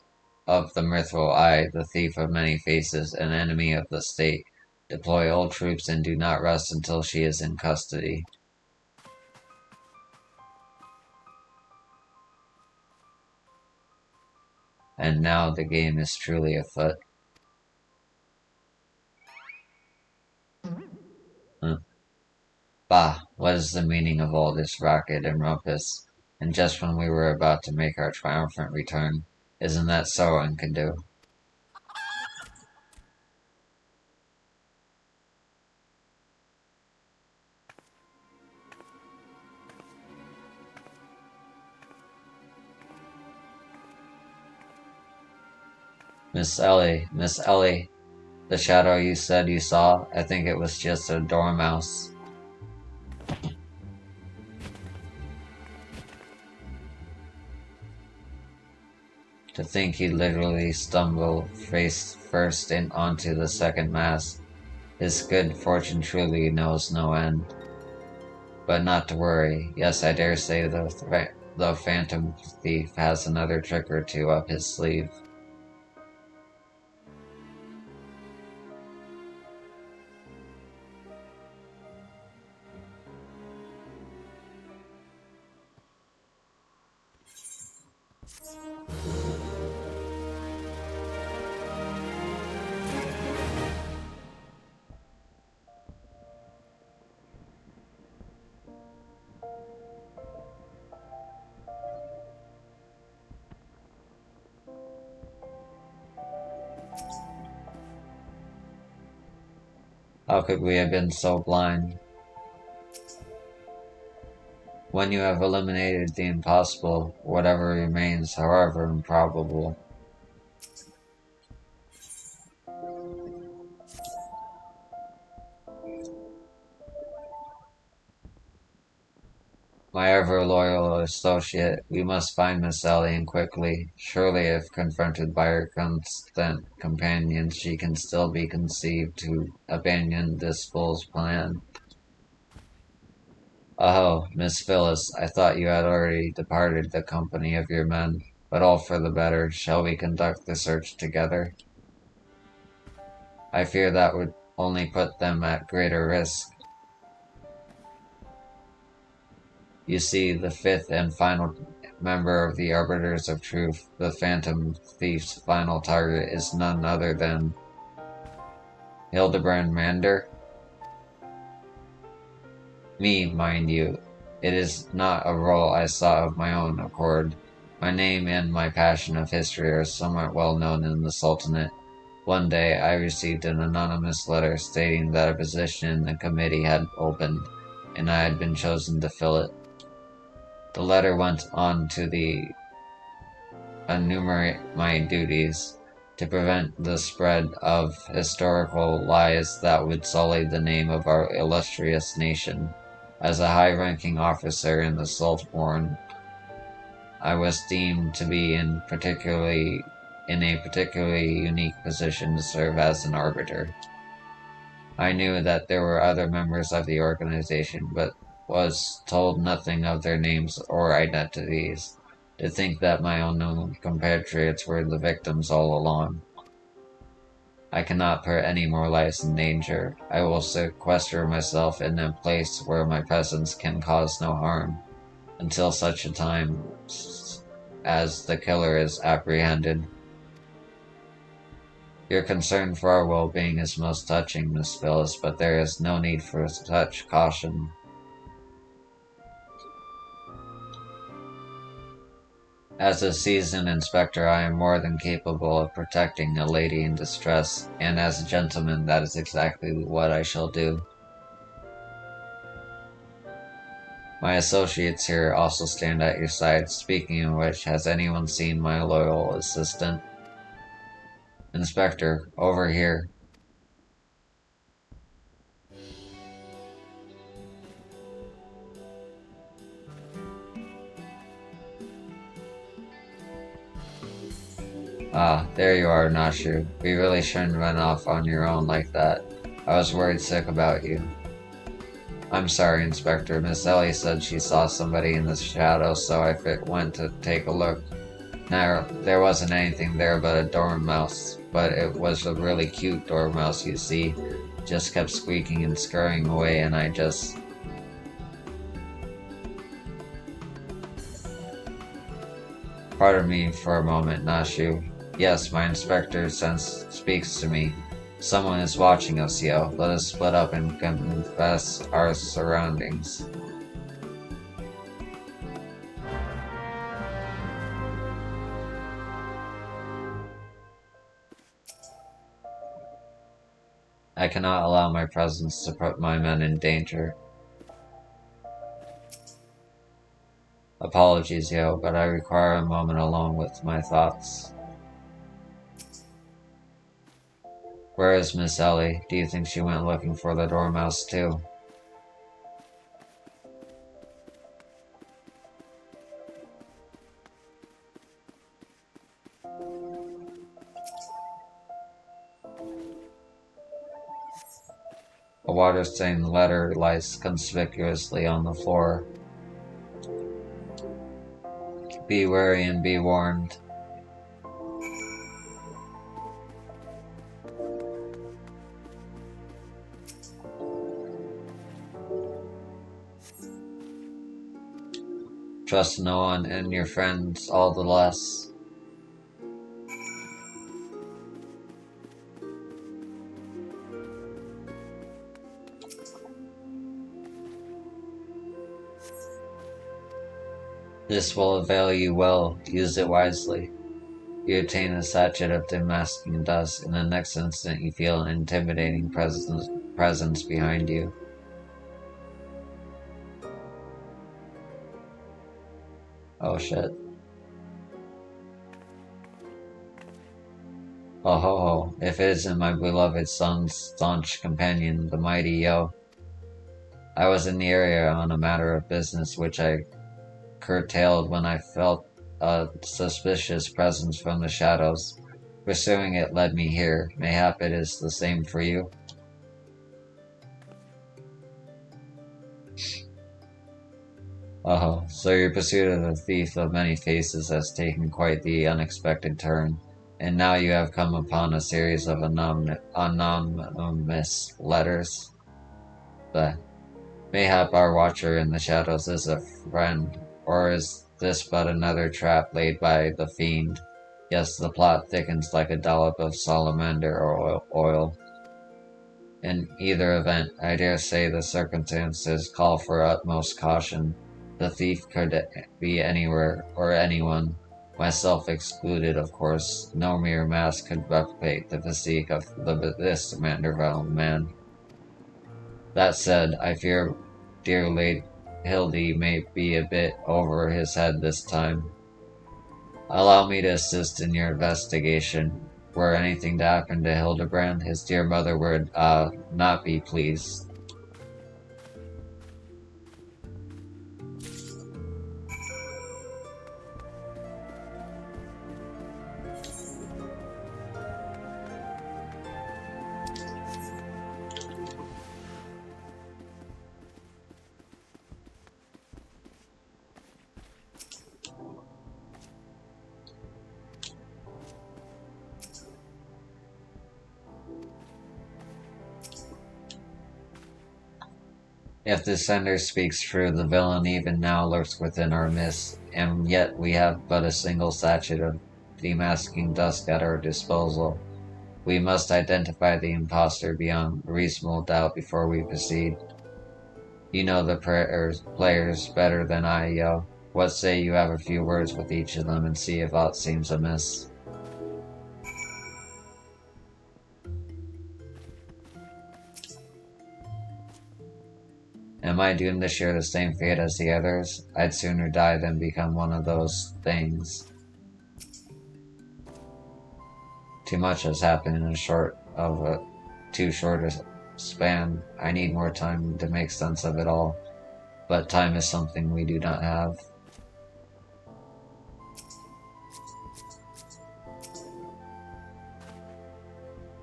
of the Mithril Eye, the thief of many faces, an enemy of the state. Deploy all troops and do not rest until she is in custody. And now the game is truly afoot. Bah, what is the meaning of all this racket and rumpus? And just when we were about to make our triumphant return. Isn't that so, Enkidu? Miss Ellie, the shadow you said you saw, I think it was just a dormouse. To think he'd literally stumble face first onto the second mast. His good fortune truly knows no end. But not to worry. Yes, I dare say the phantom thief has another trick or two up his sleeve. How could we have been so blind? When you have eliminated the impossible, whatever remains, however improbable. My ever-loyal associate, we must find Miss Ellie and quickly. Surely if confronted by her constant companions, she can still be conceived to abandon this fool's plan. Oh, Miss Phyllis, I thought you had already departed the company of your men, but all for the better. Shall we conduct the search together? I fear that would only put them at greater risk. You see, the fifth and final member of the Arbiters of Truth, the Phantom Thief's final target, is none other than Hildebrand Mander. Me, mind you. It is not a role I sought of my own accord. My name and my passion of history are somewhat well known in the Sultanate. One day I received an anonymous letter stating that a position in the committee had opened, and I had been chosen to fill it. The letter went on to enumerate my duties, to prevent the spread of historical lies that would sully the name of our illustrious nation. As a high-ranking officer in the Saltborn, I was deemed to be in a particularly unique position to serve as an arbiter. I knew that there were other members of the organization, but was told nothing of their names or identities. To think that my unknown compatriots were the victims all along. I cannot put any more lives in danger. I will sequester myself in a place where my presence can cause no harm, until such a time as the killer is apprehended. Your concern for our well-being is most touching, Miss Phyllis, but there is no need for such caution. As a seasoned inspector, I am more than capable of protecting a lady in distress, and as a gentleman, that is exactly what I shall do. My associates here also stand at your side. Speaking of which, has anyone seen my loyal assistant? Inspector, over here. Ah, there you are, Nashu. We really shouldn't run off on your own like that. I was worried sick about you. I'm sorry, Inspector. Miss Ellie said she saw somebody in the shadow, so I went to take a look. Now, there wasn't anything there but a dormouse, but it was a really cute dormouse, you see. Just kept squeaking and scurrying away, and I just... Pardon me for a moment, Nashu. Yes, my inspector sense speaks to me. Someone is watching us, yo. Let us split up and confess our surroundings. I cannot allow my presence to put my men in danger. Apologies, yo, but I require a moment alone with my thoughts. Where is Miss Ellie? Do you think she went looking for the dormouse too? A water-stained letter lies conspicuously on the floor. Be wary and be warned. Trust no one and your friends all the less. This will avail you well. Use it wisely. You obtain a sachet of demasking dust. In the next instant, you feel an intimidating presence behind you. Oh shit. Oh ho ho, if it isn't my beloved son's staunch companion, the mighty Yo. I was in the area on a matter of business which I curtailed when I felt a suspicious presence from the shadows. Pursuing it led me here. Mayhap it is the same for you? Oh, so your pursuit of the thief of many faces has taken quite the unexpected turn, and now you have come upon a series of anonymous letters. But mayhap our watcher in the shadows is a friend, or is this but another trap laid by the fiend? Yes, the plot thickens like a dollop of salamander oil. In either event, I dare say the circumstances call for utmost caution. The thief could be anywhere or anyone, myself excluded, of course. No mere mask could replicate the physique of this Manderville man. That said, I fear dear late Hildy may be a bit over his head this time. Allow me to assist in your investigation. Were anything to happen to Hildebrand, his dear mother would, not be pleased. If the sender speaks true, the villain even now lurks within our midst, and yet we have but a single sachet of demasking dust at our disposal. We must identify the impostor beyond reasonable doubt before we proceed. You know the players better than I, yo. What say you have a few words with each of them and see if aught seems amiss? Am I doomed to share the same fate as the others? I'd sooner die than become one of those things. Too much has happened in too short a span. I need more time to make sense of it all, but time is something we do not have.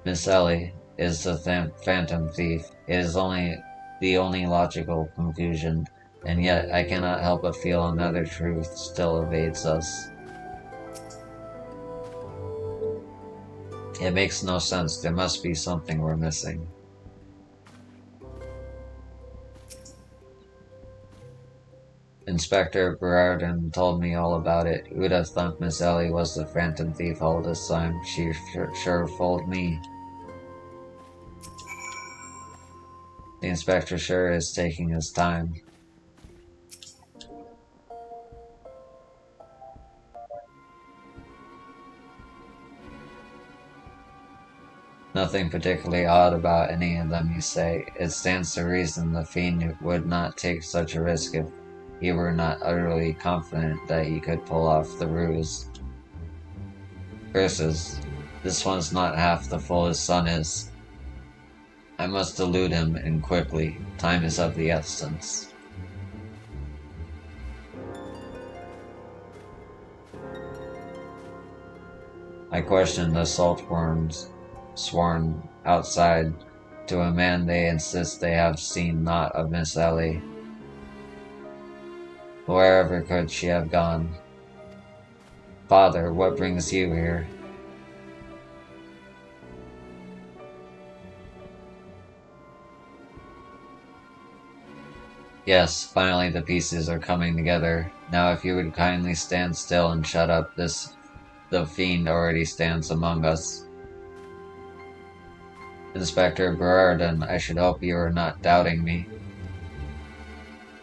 Miss Ellie is the phantom thief. It is the only logical conclusion, and yet I cannot help but feel another truth still evades us. It makes no sense. There must be something we're missing. Inspector Berardin told me all about it. Who'd have thought Miss Ellie was the phantom thief all this time? She sure fooled me. The inspector sure is taking his time. Nothing particularly odd about any of them, you say. It stands to reason the fiend would not take such a risk if he were not utterly confident that he could pull off the ruse. Curses. This one's not half the fool his son is. I must elude him, and quickly. Time is of the essence. I questioned the saltworms sworn outside. To a man they insist they have seen naught of Miss Ellie. Wherever could she have gone? Father, what brings you here? Yes, finally the pieces are coming together. Now if you would kindly stand still and shut up, the fiend already stands among us. Inspector Berardin, I should hope you are not doubting me.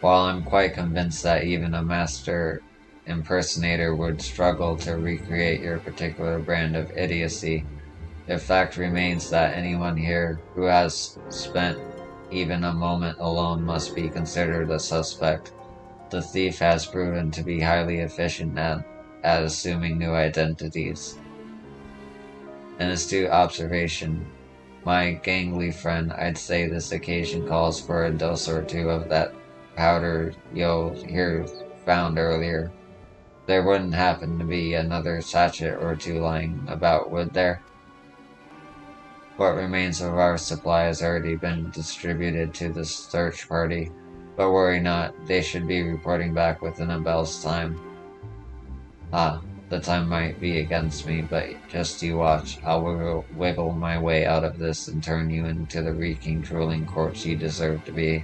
While I'm quite convinced that even a master impersonator would struggle to recreate your particular brand of idiocy, the fact remains that anyone here who has spent even a moment alone must be considered a suspect. The thief has proven to be highly efficient at assuming new identities. An astute observation. My gangly friend, I'd say this occasion calls for a dose or two of that powder yo here found earlier. There wouldn't happen to be another sachet or two lying about, would there? What remains of our supply has already been distributed to the search party, but worry not, they should be reporting back within a bell's time. Ah, the time might be against me, but just you watch. I'll wiggle my way out of this and turn you into the reeking, drooling corpse you deserve to be.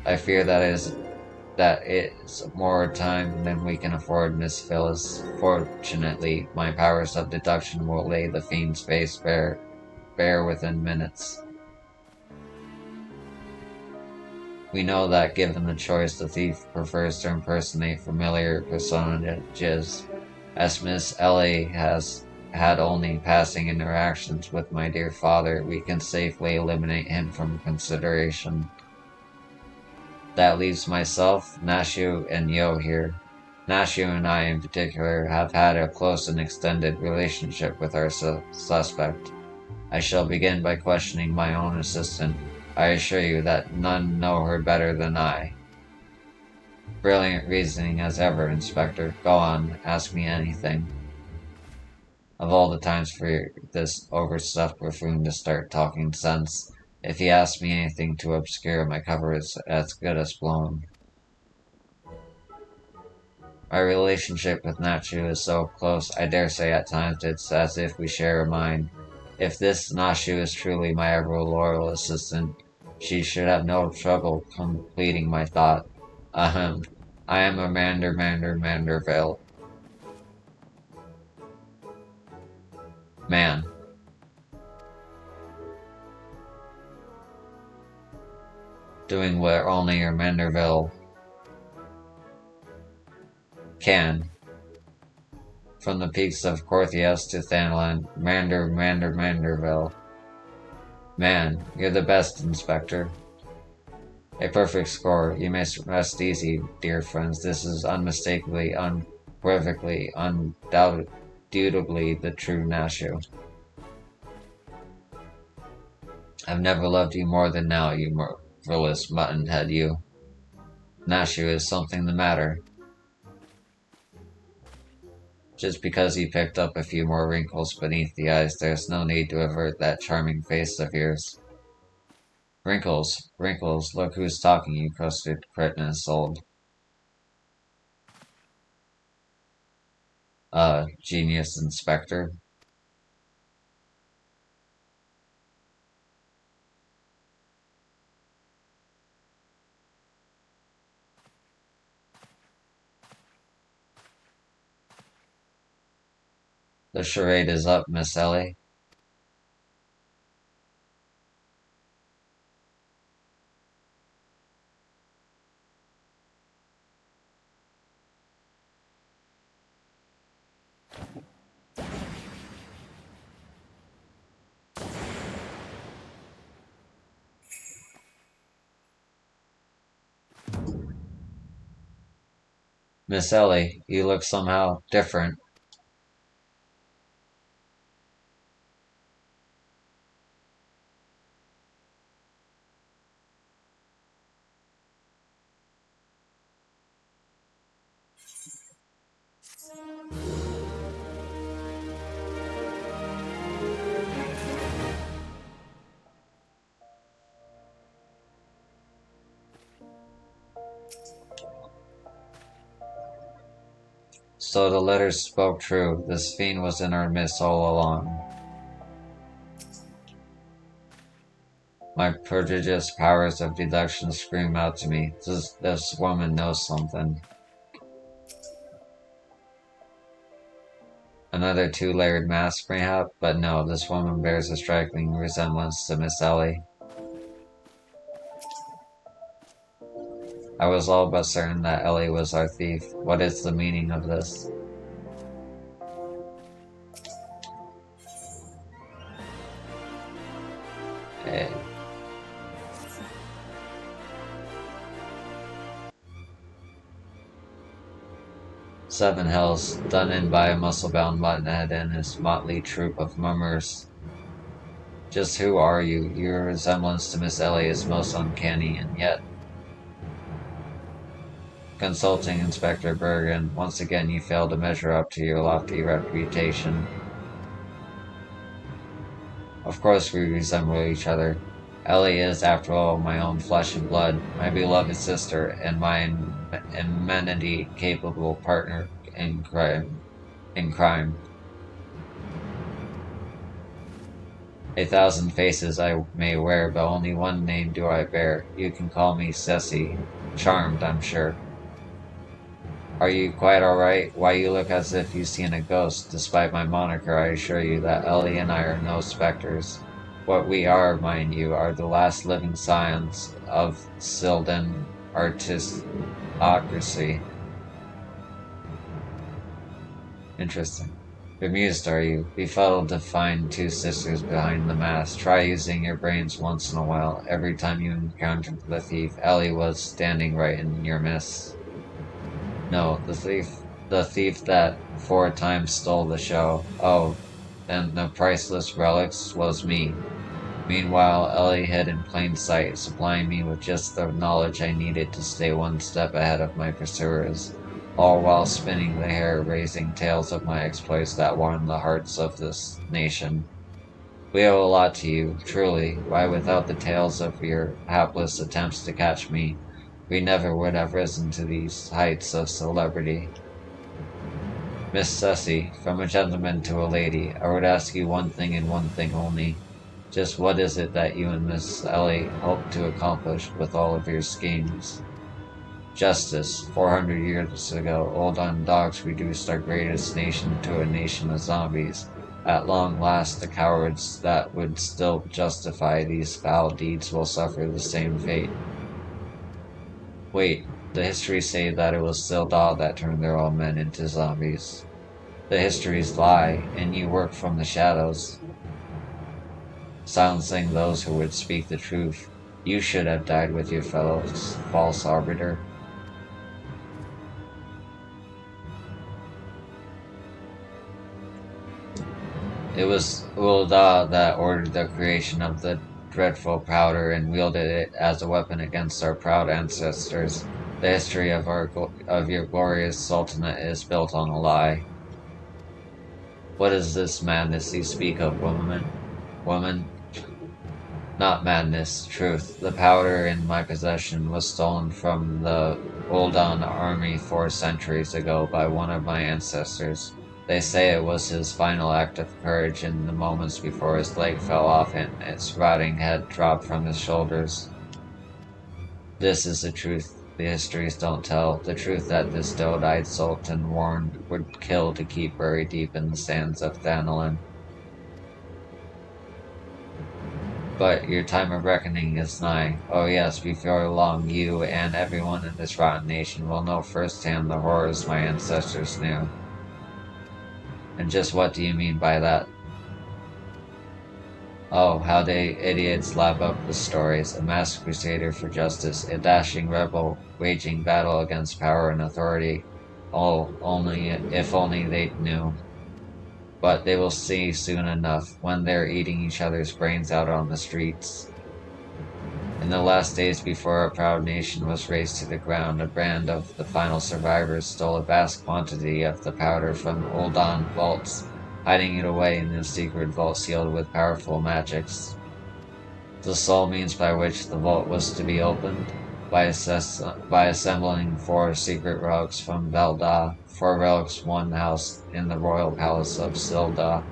I fear that is more time than we can afford, Miss Phyllis. Fortunately, my powers of deduction will lay the fiend's face bare within minutes. We know that given the choice, the thief prefers to impersonate familiar personages, as Miss Ellie has had only passing interactions with my dear father. We can safely eliminate him from consideration. That leaves myself, Nashu, and Yo here. Nashu and I in particular have had a close and extended relationship with our suspect. I shall begin by questioning my own assistant. I assure you that none know her better than I. Brilliant reasoning as ever, Inspector. Go on, ask me anything. Of all the times for this overstuffed buffoon to start talking sense, if he asks me anything to obscure my cover is as good as blown. My relationship with Nachu is so close, I dare say at times it's as if we share a mind. If this Nashu is truly my ever loyal assistant, she should have no trouble completing my thought. Ahem. I am a Manderville. Man. Doing what only your Manderville can. From the peaks of Corthias to Thanlan, Manderville. Man, you're the best, Inspector. A perfect score. You may rest easy, dear friends. This is unmistakably, unequivocally, undoubtedly the true Nashu. I've never loved you more than now, you marvelous mutton-head, you. Nashu, is something the matter? Just because he picked up a few more wrinkles beneath the eyes, there's no need to avert that charming face of yours. Wrinkles, look who's talking, you crusted cretinous old. Genius Inspector. The charade is up, Miss Ellie. Miss Ellie, you look somehow different. So the letters spoke true. This fiend was in our midst all along. My prodigious powers of deduction scream out to me. This woman knows something. Another two-layered mask, mayhap, but no, this woman bears a striking resemblance to Miss Ellie. I was all but certain that Ellie was our thief. What is the meaning of this? Eh, 7 hells, done in by a muscle-bound muttonhead and his motley troop of mummers. Just who are you? Your resemblance to Miss Ellie is most uncanny, and yet... Consulting Inspector Bergen, once again you fail to measure up to your lofty reputation. Of course we resemble each other. Ellie is, after all, my own flesh and blood, my beloved sister, and my amenity-capable partner in crime. 1,000 faces I may wear, but only one name do I bear. You can call me Ceci. Charmed, I'm sure. Are you quite alright? Why, you look as if you've seen a ghost. Despite my moniker, I assure you that Ellie and I are no specters. What we are, mind you, are the last living scions of Sylvan aristocracy. Interesting. Bemused, are you? Befuddled to find 2 sisters behind the mask. Try using your brains once in a while. Every time you encountered the thief, Ellie was standing right in your midst. No, the thief that for a time stole the show. Oh, then the priceless relics was me. Meanwhile, Ellie hid in plain sight, supplying me with just the knowledge I needed to stay one step ahead of my pursuers, all while spinning the hair-raising tales of my exploits that warmed the hearts of this nation. We owe a lot to you, truly. Why, without the tales of your hapless attempts to catch me, we never would have risen to these heights of celebrity. Miss Ceci, from a gentleman to a lady, I would ask you one thing and one thing only. Just what is it that you and Miss Ellie hope to accomplish with all of your schemes? Justice. 400 years ago, old dogs reduced our greatest nation to a nation of zombies. At long last, the cowards that would still justify these foul deeds will suffer the same fate. Wait, the histories say that it was Sildar that turned their own men into zombies. The histories lie, and you work from the shadows, silencing those who would speak the truth. You should have died with your fellows, false arbiter. It was Ulda that ordered the creation of the dreadful powder and wielded it as a weapon against our proud ancestors. The history of your glorious sultanate is built on a lie. What is this madness you speak of, woman? Woman? Not madness, truth. The powder in my possession was stolen from the Uldan army 4 centuries ago by one of my ancestors. They say it was his final act of courage in the moments before his leg fell off and its rotting head dropped from his shoulders. This is the truth the histories don't tell, the truth that this doe-eyed sultan warned would kill to keep buried deep in the sands of Thanalin. But your time of reckoning is nigh. Oh yes, before long you and everyone in this rotten nation will know firsthand the horrors my ancestors knew. And just what do you mean by that? Oh, how they idiots lap up the stories. A masked crusader for justice, a dashing rebel waging battle against power and authority. if only they knew. But they will see soon enough when they're eating each other's brains out on the streets. In the last days before our proud nation was razed to the ground, a band of the final survivors stole a vast quantity of the powder from Uldan vaults, hiding it away in a secret vault sealed with powerful magics. The sole means by which the vault was to be opened, by assembling 4 secret relics from Velda, 4 relics one housed in the royal palace of Silda,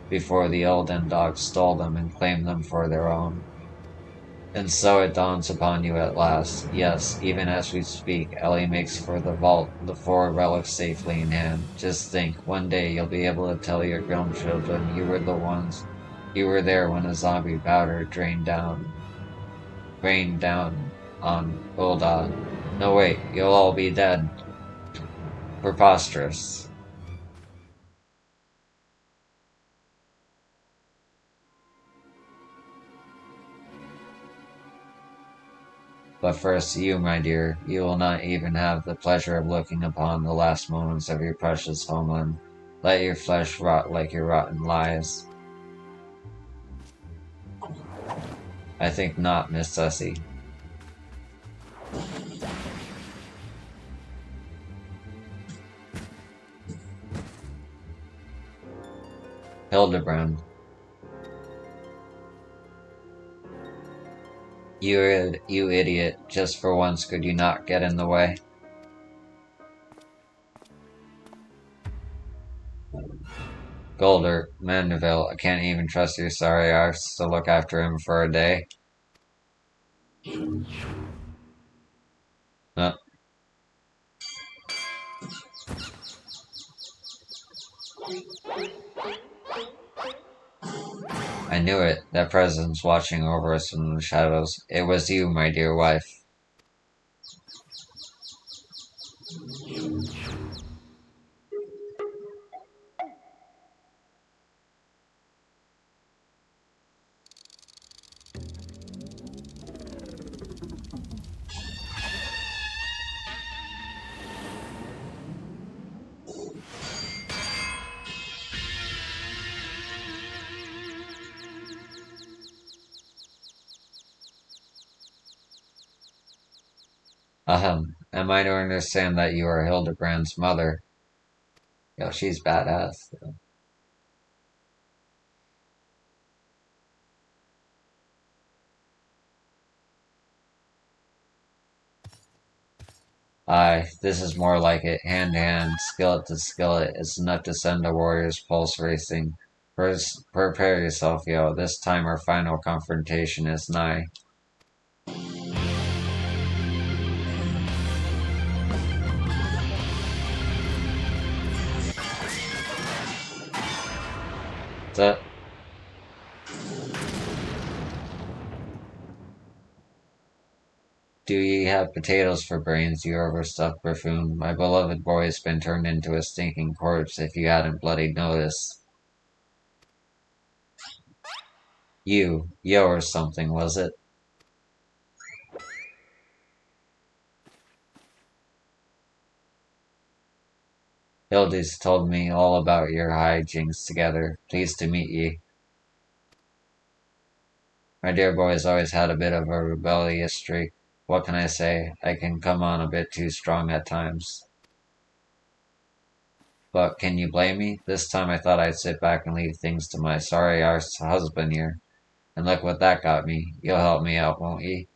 before the Elden dogs stole them and claimed them for their own. And so it dawns upon you at last. Yes, even as we speak, Ellie makes for the vault, the 4 relics safely in hand. Just think, one day you'll be able to tell your grown children you were there when a zombie powder rained down on Ulda. No wait, you'll all be dead. Preposterous. But first, you, my dear, you will not even have the pleasure of looking upon the last moments of your precious homeland. Let your flesh rot like your rotten lies. I think not, Miss Sussy. Hildebrand. You idiot. Just for once could you not get in the way? Golder, Mandeville, I can't even trust your sorry arse to look after him for a day. I knew it. That presence watching over us from the shadows. It was you, my dear wife. Am I to understand that you are Hildebrand's mother? Yo, she's badass. Aye, this is more like it. Hand to hand, skillet to skillet. It's enough to send a warrior's pulse racing. Prepare yourself, yo. This time our final confrontation is nigh. That. Do ye have potatoes for brains, you overstuffed buffoon? My beloved boy has been turned into a stinking corpse if you hadn't bloody noticed. Yo or something, was it? Hildy's told me all about your hijinks together. Pleased to meet ye. My dear boy has always had a bit of a rebellious streak. What can I say? I can come on a bit too strong at times. But can you blame me? This time I thought I'd sit back and leave things to my sorry arse husband here. And look what that got me. You'll help me out, won't ye?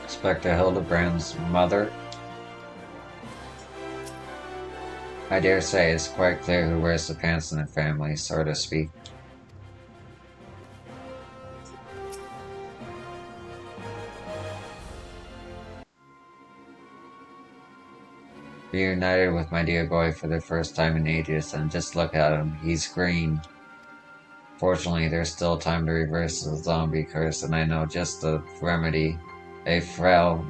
Inspector Hildebrand's mother? I dare say it's quite clear who wears the pants in the family, so to speak. Reunited with my dear boy for the first time in ages, and just look at him, he's green. Fortunately, there's still time to reverse the zombie curse, and I know just the remedy. A frail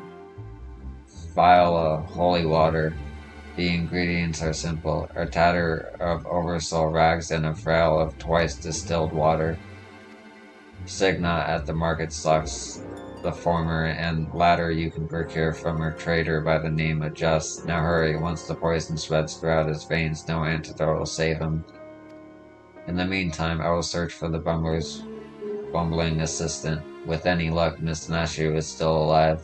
vial of holy water. The ingredients are simple: a tatter of oversoul rags and a frail of twice distilled water. Signa at the market stocks the former, and latter you can procure from a trader by the name of Just. Now hurry, once the poison spreads throughout his veins, no antidote will save him. In the meantime, I will search for the bumbler's bumbling assistant. With any luck, Miss Nashu is still alive.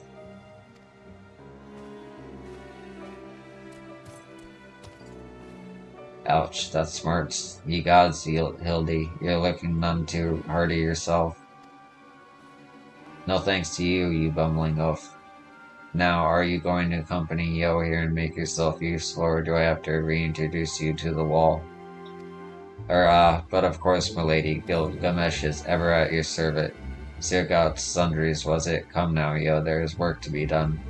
Ouch, that smarts. Ye gods, Hildy, you're looking none too hearty yourself. No thanks to you, you bumbling oaf. Now, are you going to accompany Yo here and make yourself useful, or do I have to reintroduce you to the wall? But of course, milady, Gilgamesh is ever at your service. Zirgout sundries, was it? Come now, Yo, there is work to be done.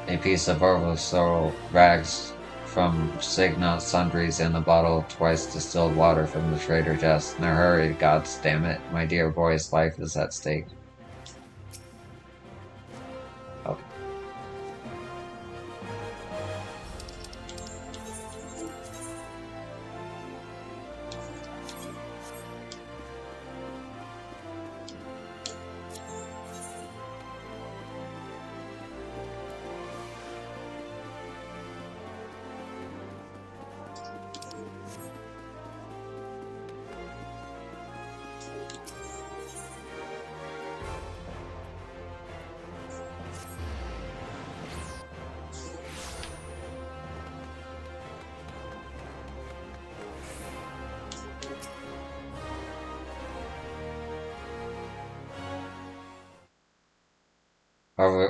A piece of oversoul rags from Signot sundries and a bottle of twice distilled water from the trader Jess. Now hurry, gods damn it. My dear boy's life is at stake. Okay.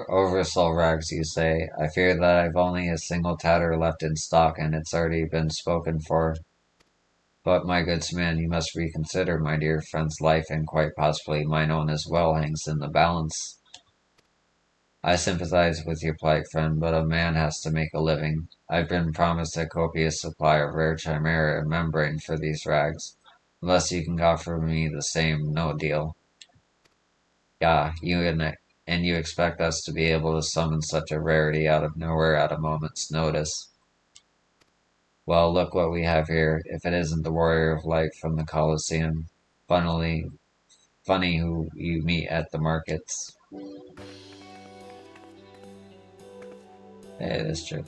Oversoul rags, you say. I fear that I've only a single tatter left in stock, and it's already been spoken for. But, my good man, you must reconsider. My dear friend's life, and quite possibly mine own as well, hangs in the balance. I sympathize with your plight, friend, but a man has to make a living. I've been promised a copious supply of rare chimera and membrane for these rags. Unless you can offer me the same, no deal. Yeah, and you expect us to be able to summon such a rarity out of nowhere at a moment's notice. Well, look what we have here, if it isn't the warrior of light from the Colosseum. Funny who you meet at the markets. It is true.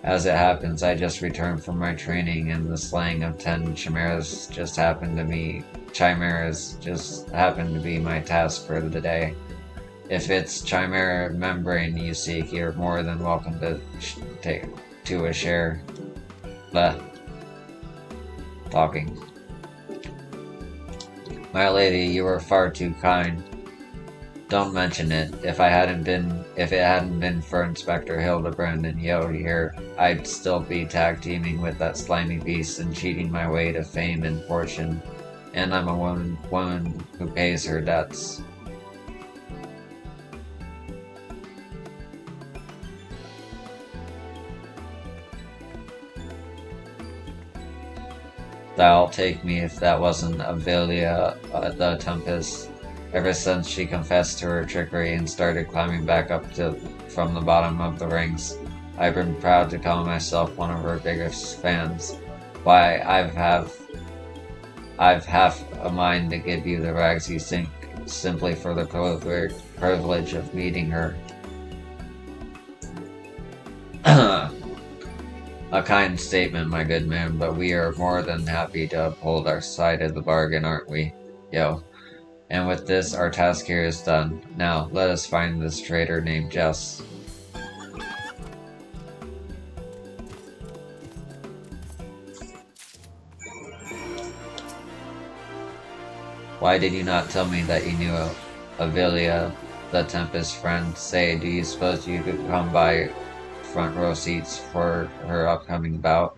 As it happens, I just returned from my training, and the slaying of 10 chimeras just happened to be my task for the day. If it's chimera membrane you seek, you're more than welcome to take a share. Bleh. Talking. My lady, you were far too kind. Don't mention it. If it hadn't been for Inspector Hildebrand and Yo here, I'd still be tag teaming with that slimy beast and cheating my way to fame and fortune. And I'm a woman who pays her debts. That'll take me if that wasn't Avelia the Tempest. Ever since she confessed to her trickery and started climbing back up from the bottom of the rings, I've been proud to call myself one of her biggest fans. Why, I've half a mind to give you the rags you sink simply for the privilege of meeting her. A kind statement, my good man, but we are more than happy to uphold our side of the bargain, aren't we? Yo. And with this, our task here is done. Now, let us find this traitor named Jess. Why did you not tell me that you knew Avelia, the Tempest friend? Say, do you suppose you could come by front row seats for her upcoming bout?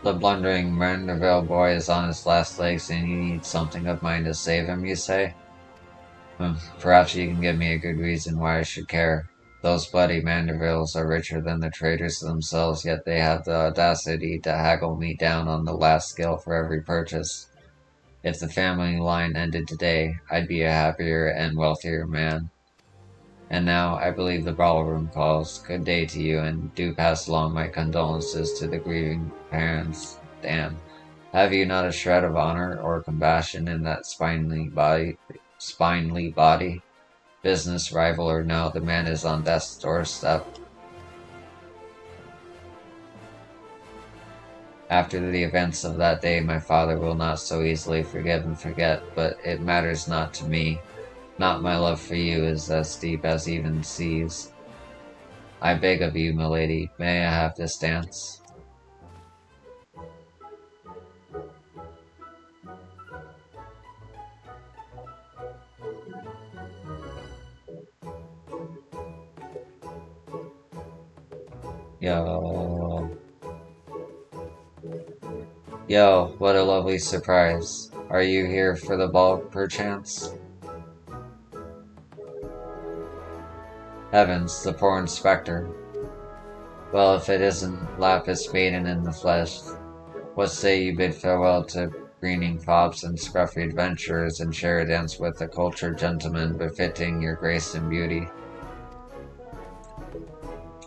The blundering Manderville boy is on his last legs and you need something of mine to save him, you say? Perhaps you can give me a good reason why I should care. Those bloody Mandervilles are richer than the traders themselves, yet they have the audacity to haggle me down on the last scale for every purchase. If the family line ended today, I'd be a happier and wealthier man. And now, I believe the ballroom calls. Good day to you, and do pass along my condolences to the grieving parents. Dan, have you not a shred of honor or compassion in that spinely body? Business rival or no, the man is on death's doorstep. After the events of that day, my father will not so easily forgive and forget, but it matters not to me. Not my love for you is as deep as even seas. I beg of you, milady, may I have this dance? Yo. Yo, what a lovely surprise. Are you here for the ball, perchance? Heavens, the poor inspector. Well, if it isn't Lapis Maiden in the flesh, what say you bid farewell to greening fops and scruffy adventurers and share a dance with a cultured gentleman befitting your grace and beauty?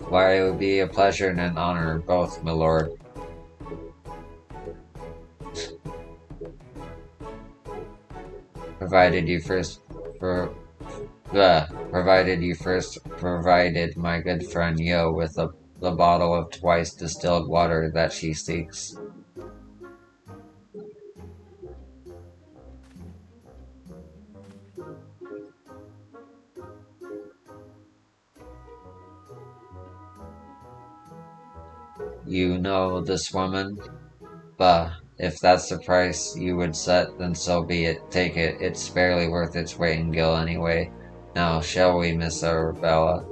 Why, it would be a pleasure and an honor both, my lord. Provided you first provided my good friend Yo with the bottle of twice distilled water that she seeks. You know this woman? Bah, if that's the price you would set, then so be it. Take it. It's barely worth its weight in gil anyway. Now, shall we, Miss Arabella?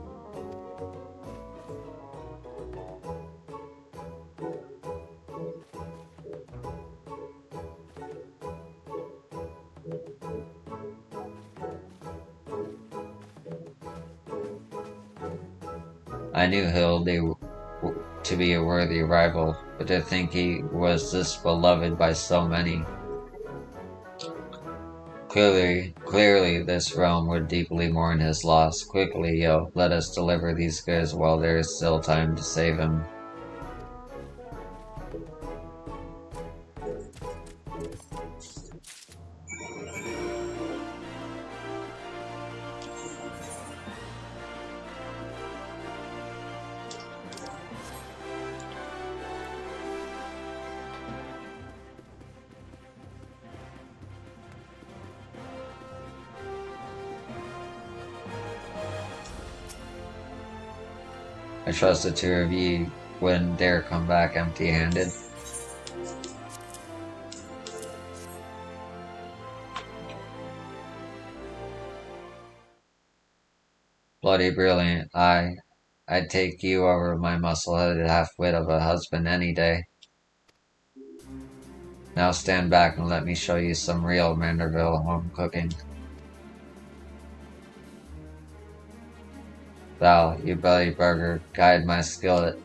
I knew Hilde to be a worthy rival, but to think he was this beloved by so many. Clearly, this realm would deeply mourn his loss. Quickly, Yo, let us deliver these goods while there is still time to save him. I trust the two of you wouldn't dare come back empty-handed. Bloody brilliant. I'd take you over my muscle-headed half-wit of a husband any day. Now stand back and let me show you some real Manderville home cooking. Thou, you belly burger, guide my skillet.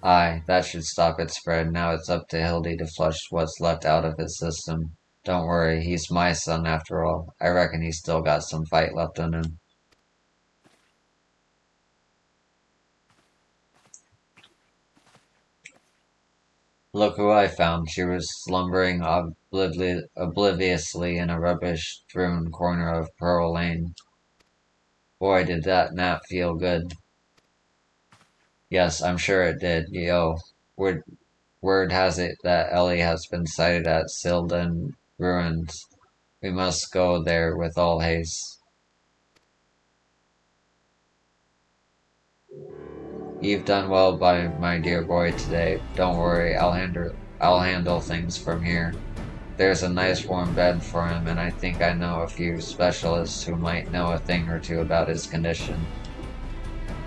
Aye, that should stop its spread. Now it's up to Hildy to flush what's left out of his system. Don't worry, he's my son after all. I reckon he's still got some fight left in him. Look who I found. She was slumbering obliviously in a rubbish-strewn corner of Pearl Lane. Boy, did that nap feel good. Yes, I'm sure it did. Yo, word has it that Ellie has been sighted at Silden Ruins. We must go there with all haste. You've done well by my dear boy today. Don't worry, I'll handle things from here. There's a nice warm bed for him, and I think I know a few specialists who might know a thing or two about his condition.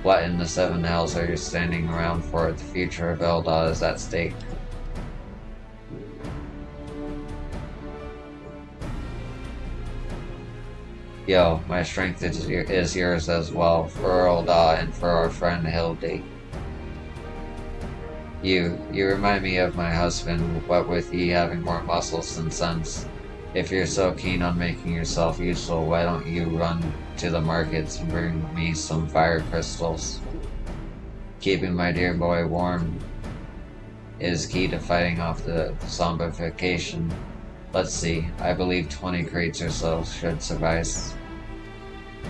What in the seven hells are you standing around for? The future of Hilda is at stake. Yo, my strength is yours as well, for Hilda and for our friend Hildy. You remind me of my husband, what with ye having more muscles than sense. If you're so keen on making yourself useful, why don't you run to the markets and bring me some fire crystals? Keeping my dear boy warm is key to fighting off the zombification. Let's see, I believe 20 crates or so should suffice.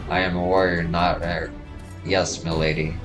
I am a warrior, not a... Yes, milady.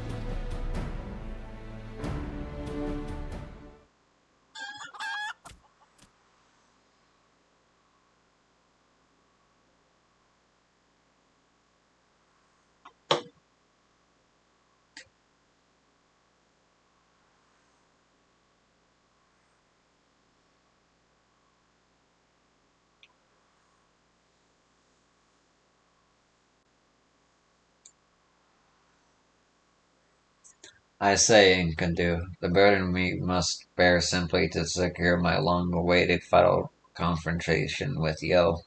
I say, Enkidu, the burden we must bear simply to secure my long-awaited final confrontation with Yo.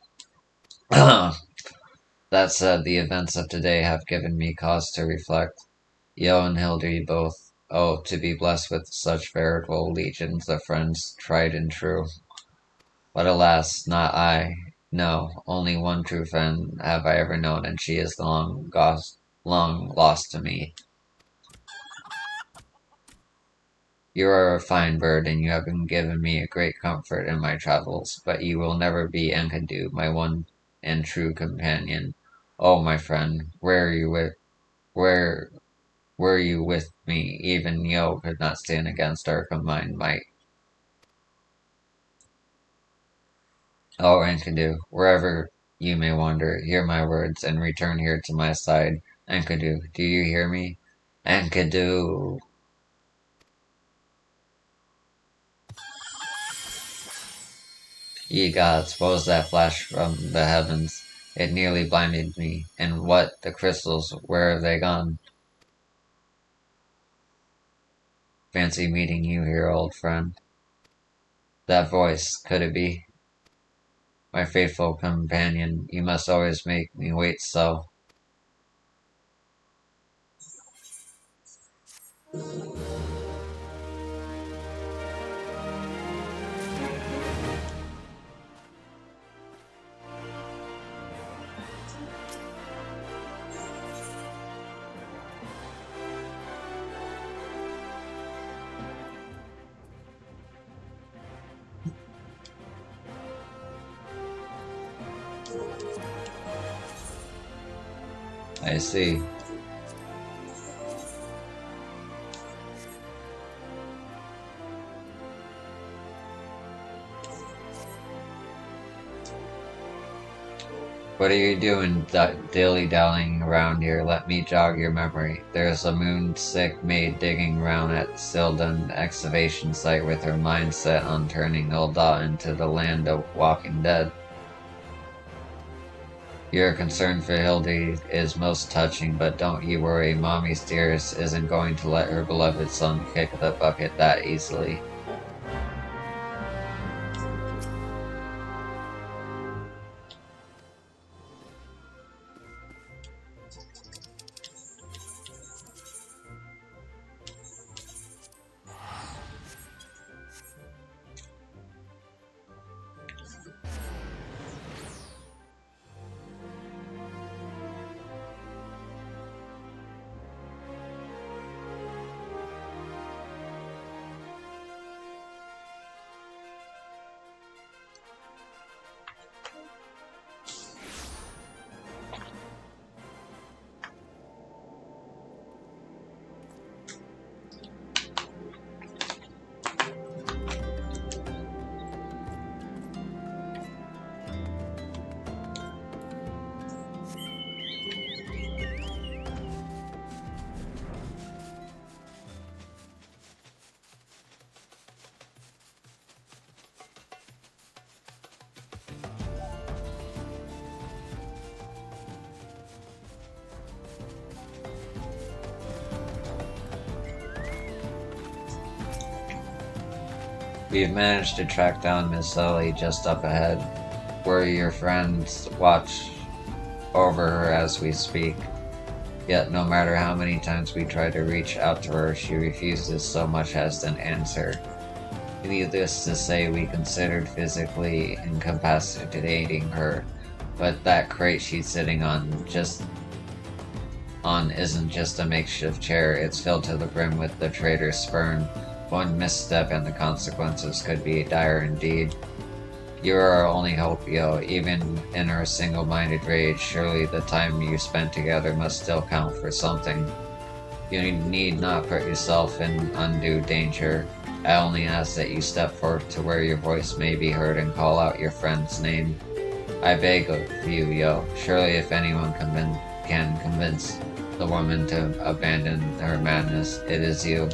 That said, the events of today have given me cause to reflect. Yo and Hildy both to be blessed with such veritable legions of friends, tried and true. But alas, not I. No, only one true friend have I ever known, and she is long lost to me. You are a fine bird, and you have been given me a great comfort in my travels, but you will never be Enkidu, my one and true companion. Oh, my friend, where were you with me? Even Yo could not stand against our combined might. Oh, Enkidu, wherever you may wander, hear my words and return here to my side. Enkidu, do you hear me? Enkidu! Ye gods, what was that flash from the heavens? It nearly blinded me. And what, the crystals, where have they gone? Fancy meeting you here, old friend. That voice, could it be? My faithful companion, you must always make me wait so. I see. What are you doing dilly-dallying around here? Let me jog your memory. There's a moon-sick maid digging around at Sildon excavation site with her mind set on turning Ulda into the land of walking dead. Your concern for Hildy is most touching, but don't you worry, Mommy's dearest isn't going to let her beloved son kick the bucket that easily. We've managed to track down Miss Ellie just up ahead, where your friends watch over her as we speak. Yet no matter how many times we try to reach out to her, she refuses so much as an answer. Needless to say, we considered physically incapacitating her, but that crate she's sitting on isn't just a makeshift chair, it's filled to the brim with the traitor's sperm. One misstep and the consequences could be dire indeed. You are our only hope, Yo. Even in our single-minded rage, surely the time you spent together must still count for something. You need not put yourself in undue danger. I only ask that you step forth to where your voice may be heard and call out your friend's name. I beg of you, Yo. Surely if anyone can convince the woman to abandon her madness, it is you.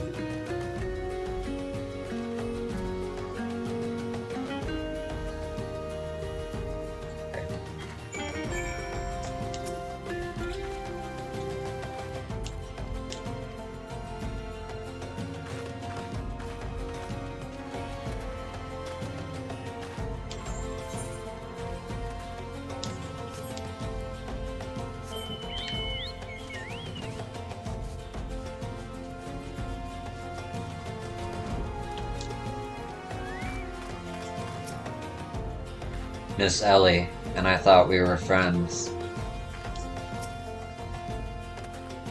Miss Ellie, and I thought we were friends.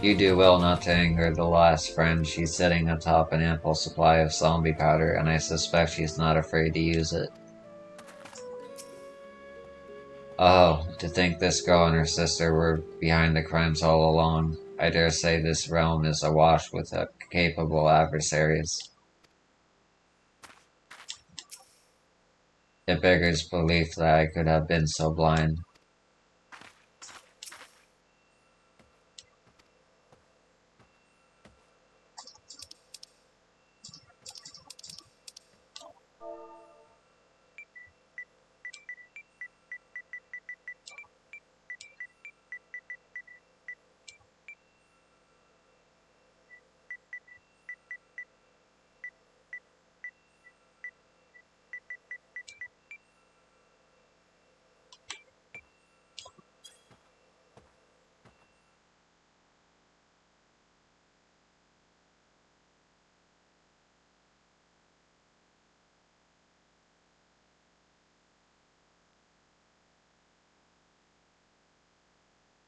You do well not to anger the last friend. She's sitting atop an ample supply of zombie powder, and I suspect she's not afraid to use it. Oh, to think this girl and her sister were behind the crimes all along. I dare say this realm is awash with capable adversaries. It beggars belief that I could have been so blind.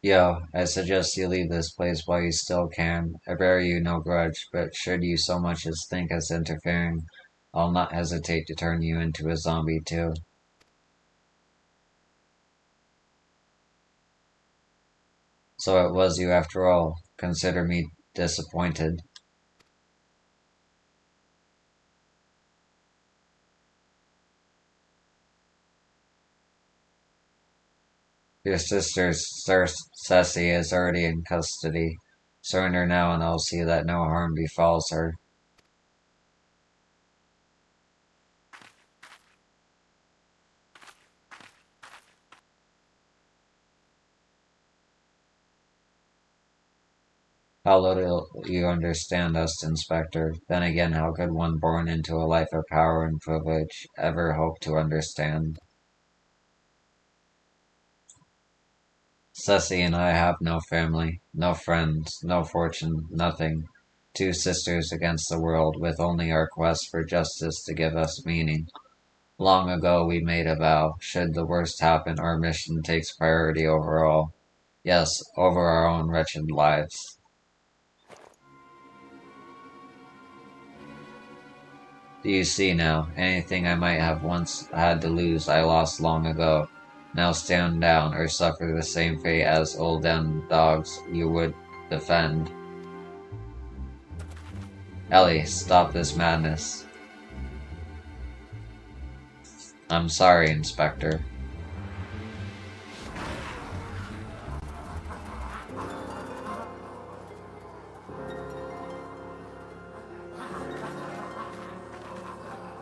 Yo, I suggest you leave this place while you still can. I bear you no grudge, but should you so much as think us interfering, I'll not hesitate to turn you into a zombie too. So it was you after all. Consider me disappointed. Your sister, Ceci, is already in custody. Surrender now and I'll see that no harm befalls her. How little you understand us, Inspector. Then again, how could one born into a life of power and privilege ever hope to understand? Ceci and I have no family, no friends, no fortune, nothing. Two sisters against the world, with only our quest for justice to give us meaning. Long ago we made a vow, should the worst happen, our mission takes priority over all. Yes, over our own wretched lives. Do you see now? Anything I might have once had to lose, I lost long ago. Now stand down, or suffer the same fate as old end dogs you would defend. Ellie, stop this madness. I'm sorry, Inspector.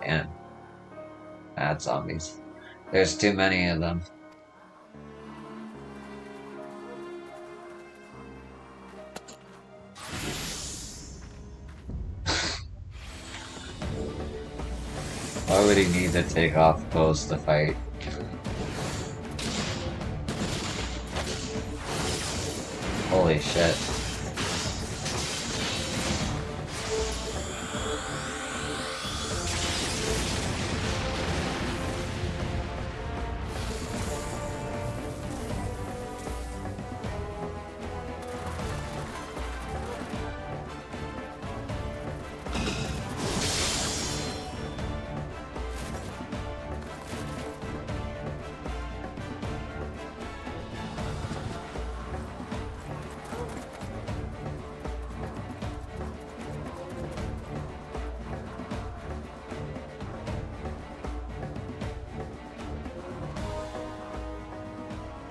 And mad zombies. There's too many of them. would he need to take off clothes to fight? Holy shit.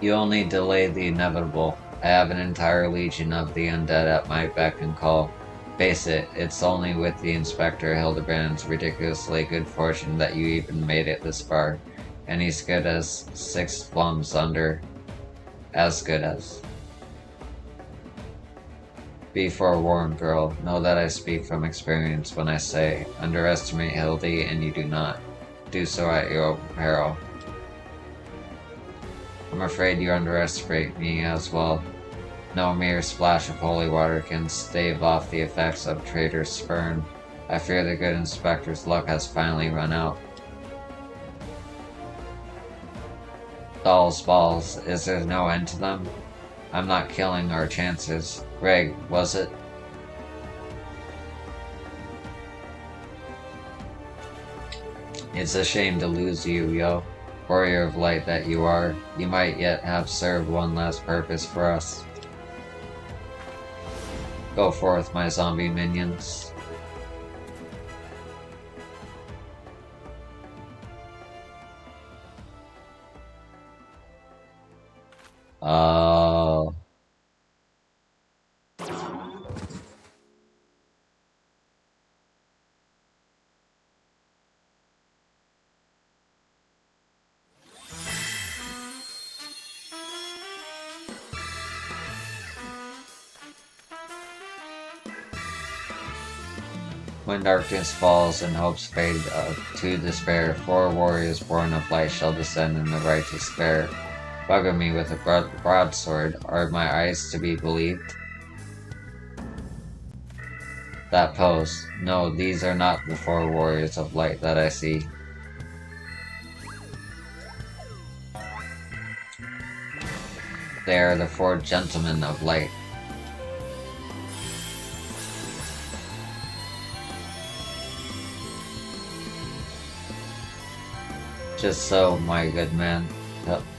You only delay the inevitable. I have an entire legion of the undead at my beck and call. Face it, it's only with the Inspector Hildebrand's ridiculously good fortune that you even made it this far. And he's good as 6 plums under. As good as. Be forewarned, girl. Know that I speak from experience when I say, underestimate Hildy and you do not. Do so at your own peril. I'm afraid you underestimate me as well. No mere splash of holy water can stave off the effects of traitor's spurn. I fear the good inspector's luck has finally run out. Dolls balls, is there no end to them? I'm not killing our chances. Greg, was it? It's a shame to lose you, yo. Warrior of light that you are, you might yet have served one last purpose for us. Go forth, my zombie minions. Oh. When darkness falls and hopes fade to despair, 4 warriors born of light shall descend in the righteous fair. Bugger me with a broadsword, are my eyes to be believed? That pose. No, these are not the 4 warriors of light that I see. They are the 4 gentlemen of light. Just so, my good man.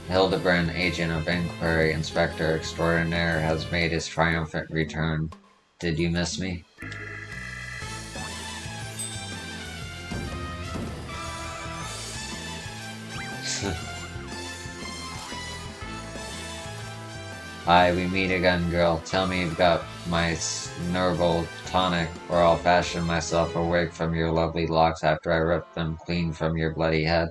Hildebrand, agent of inquiry, inspector extraordinaire, has made his triumphant return. Did you miss me? Aye, we meet again, girl. Tell me you've got my Snurgle tonic, or I'll fashion myself a wig from your lovely locks after I rip them clean from your bloody head.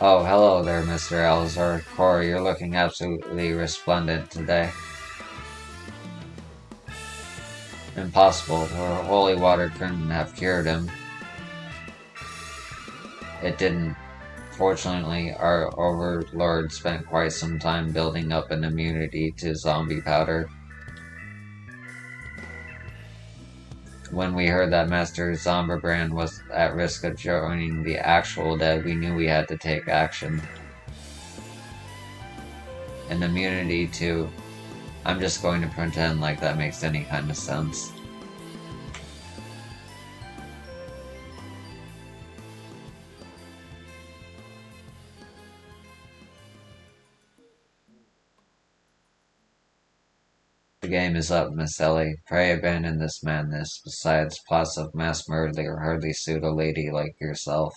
Oh, hello there, Mr. Alzor. Corey, you're looking absolutely resplendent today. Impossible. The holy water couldn't have cured him. It didn't. Fortunately, our overlord spent quite some time building up an immunity to zombie powder. When we heard that Master Zomberbrand was at risk of joining the actual dead, we knew we had to take action. An immunity to... I'm just going to pretend like that makes any kind of sense. The game is up, Miss Ellie. Pray abandon this madness. Besides, plots of mass murder hardly suit a lady like yourself.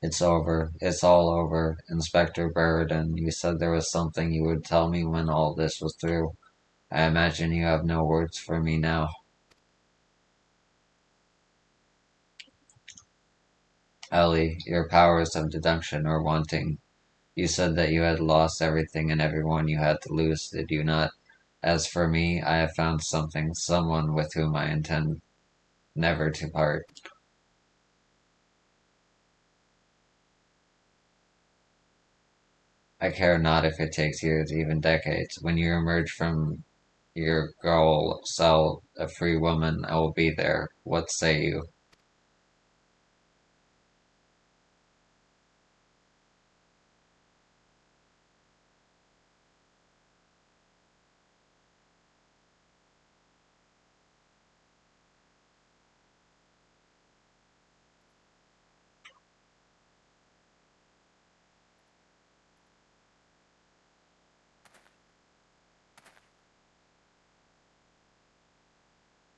It's over. It's all over. Inspector Burden, you said there was something you would tell me when all this was through. I imagine you have no words for me now. Ellie, your powers of deduction are wanting. You said that you had lost everything and everyone you had to lose, did you not? As for me, I have found something, someone with whom I intend never to part. I care not if it takes years, even decades. When you emerge from your girl cell, a free woman, I will be there. What say you?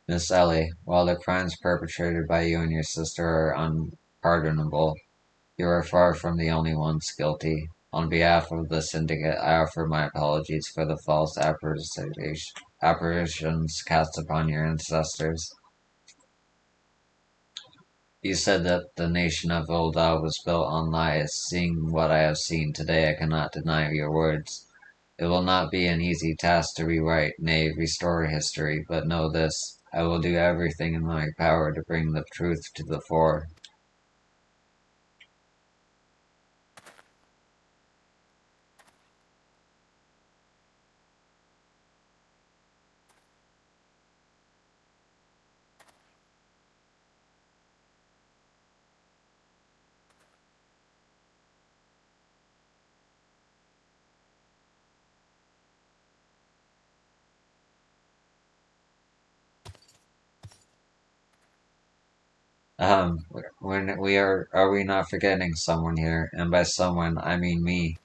Miss Ellie, while the crimes perpetrated by you and your sister are unpardonable, you are far from the only ones guilty. On behalf of the syndicate, I offer my apologies for the false apparitions cast upon your ancestors. You said that the nation of Ul'dah was built on lies. Seeing what I have seen today, I cannot deny your words. It will not be an easy task to rewrite, nay, restore history, but know this. I will do everything in my power to bring the truth to the fore. When we are we not forgetting someone here? And by someone, I mean me.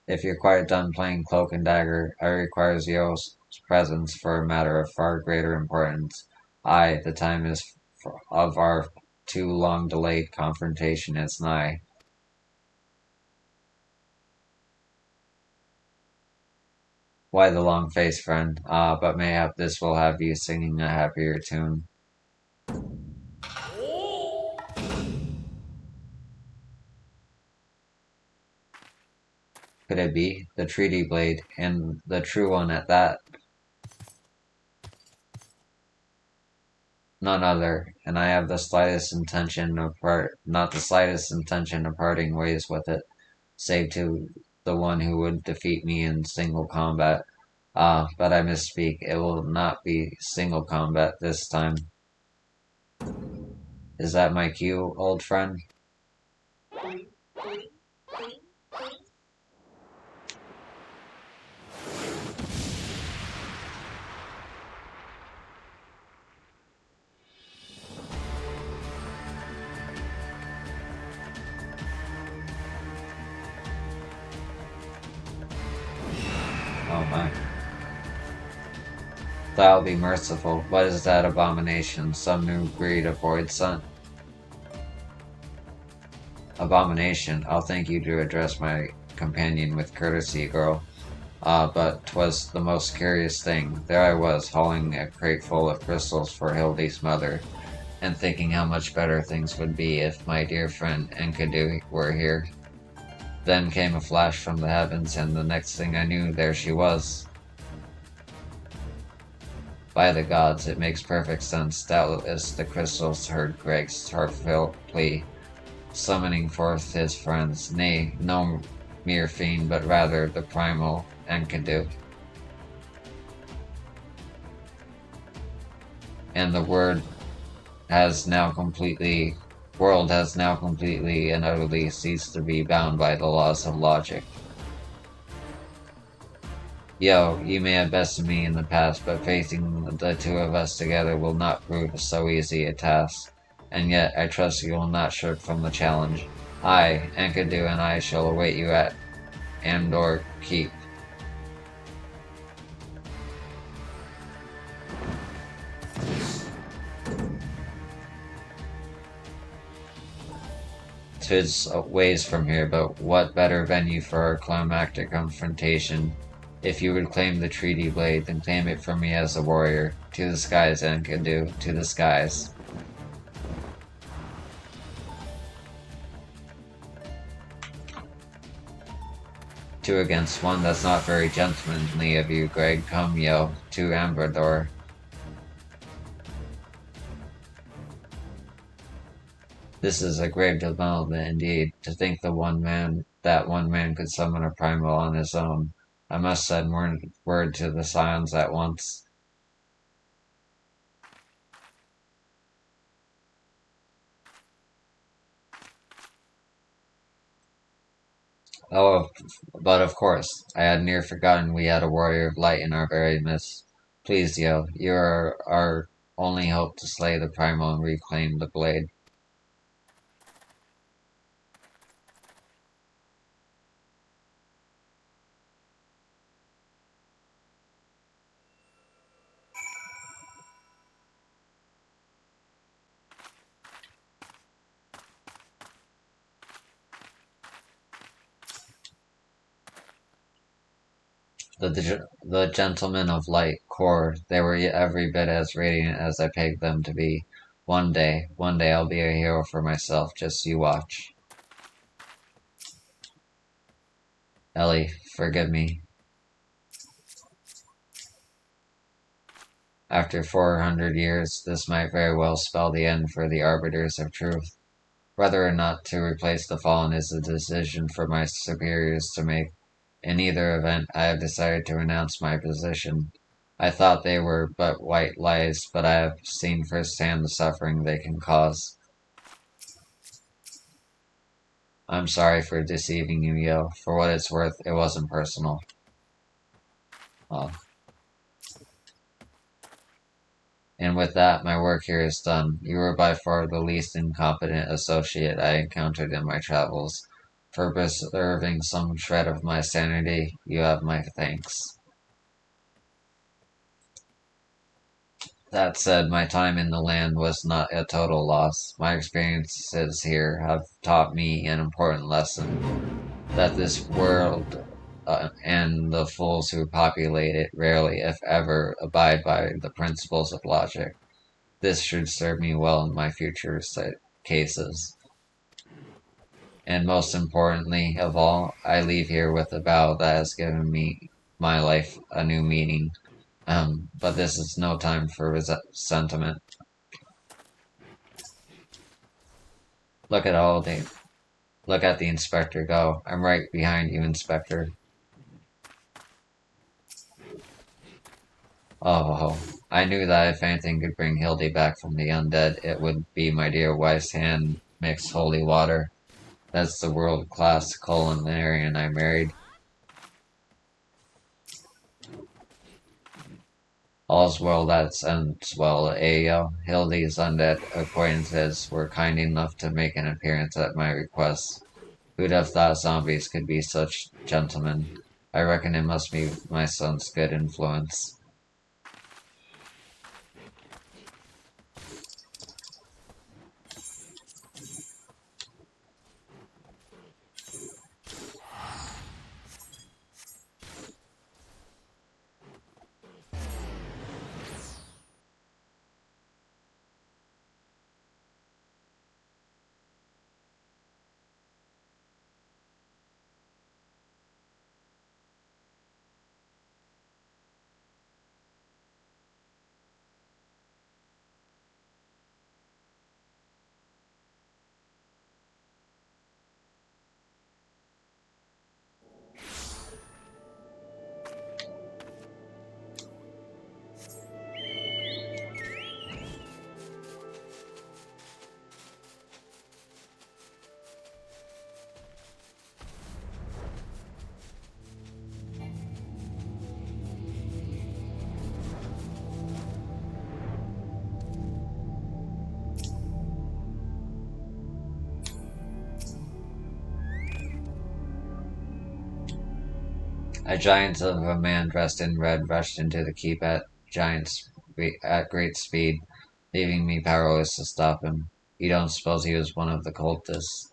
If you're quite done playing cloak and dagger, I require Zio's presence for a matter of far greater importance. Aye, the time is of our too long delayed confrontation is nigh. Why the long face, friend? Ah, but mayhap this will have you singing a happier tune. Could it be? The treaty blade, and the true one at that. None other, and I have the slightest intention of not the slightest intention of parting ways with it, save to the one who would defeat me in single combat. Ah, but I misspeak. It will not be single combat this time. Is that my cue, old friend? Oh my. Thou be merciful. What is that abomination? Some new breed of void son? Abomination. I'll thank you to address my companion with courtesy, girl. Ah, but 'twas the most curious thing. There I was, hauling a crate full of crystals for Hildy's mother, and thinking how much better things would be if my dear friend Enkidu were here. Then came a flash from the heavens, and the next thing I knew, there she was. By the gods, it makes perfect sense. Doubtless the crystals heard Greg's heartfelt plea, summoning forth his friends, nay, no mere fiend, but rather the primal Enkidu. And the world has now completely and utterly ceased to be bound by the laws of logic. Yo, you may have bested me in the past, but facing the two of us together will not prove so easy a task. And yet, I trust you will not shirk from the challenge. I, Enkidu, and I shall await you at Andor Keep. Tis a ways from here, but what better venue for our climactic confrontation If you would claim the treaty blade, then claim it from me as a warrior. To the skies, Enkidu, to the skies. Two against one, that's not very gentlemanly of you, Greg. Come, yo, to Ambrador. This is a grave development indeed, to think that one man could summon a primal on his own. I must send word to the Scions at once. Oh, but of course, I had near forgotten we had a warrior of light in our very midst. Please, yo, you are our only hope to slay the primal and reclaim the blade. The gentlemen of light, core, they were every bit as radiant as I pegged them to be. One day I'll be a hero for myself, just you watch. Ellie, forgive me. After 400 years, this might very well spell the end for the arbiters of truth. Whether or not to replace the fallen is a decision for my superiors to make. In either event, I have decided to renounce my position. I thought they were but white lies, but I have seen firsthand the suffering they can cause. I'm sorry for deceiving you, Yo. For what it's worth, it wasn't personal. Well, and with that, my work here is done. You were by far the least incompetent associate I encountered in my travels. For preserving some shred of my sanity, you have my thanks. That said, my time in the land was not a total loss. My experiences here have taught me an important lesson, that this world and the fools who populate it rarely, if ever, abide by the principles of logic. This should serve me well in my future cases. And most importantly of all, I leave here with a vow that has given me my life a new meaning. But this is no time for sentiment. Look at all the Look at the inspector go. I'm right behind you, Inspector. Oh, I knew that if anything could bring Hildy back from the undead, it would be my dear wife's hand mixed holy water. That's the world-class culinarian I married. All's well that ends well, Ayo. Hildy's undead acquaintances were kind enough to make an appearance at my request. Who'd have thought zombies could be such gentlemen? I reckon it must be my son's good influence. A giant of a man dressed in red rushed into the keep at great speed, leaving me powerless to stop him. You don't suppose he was one of the cultists?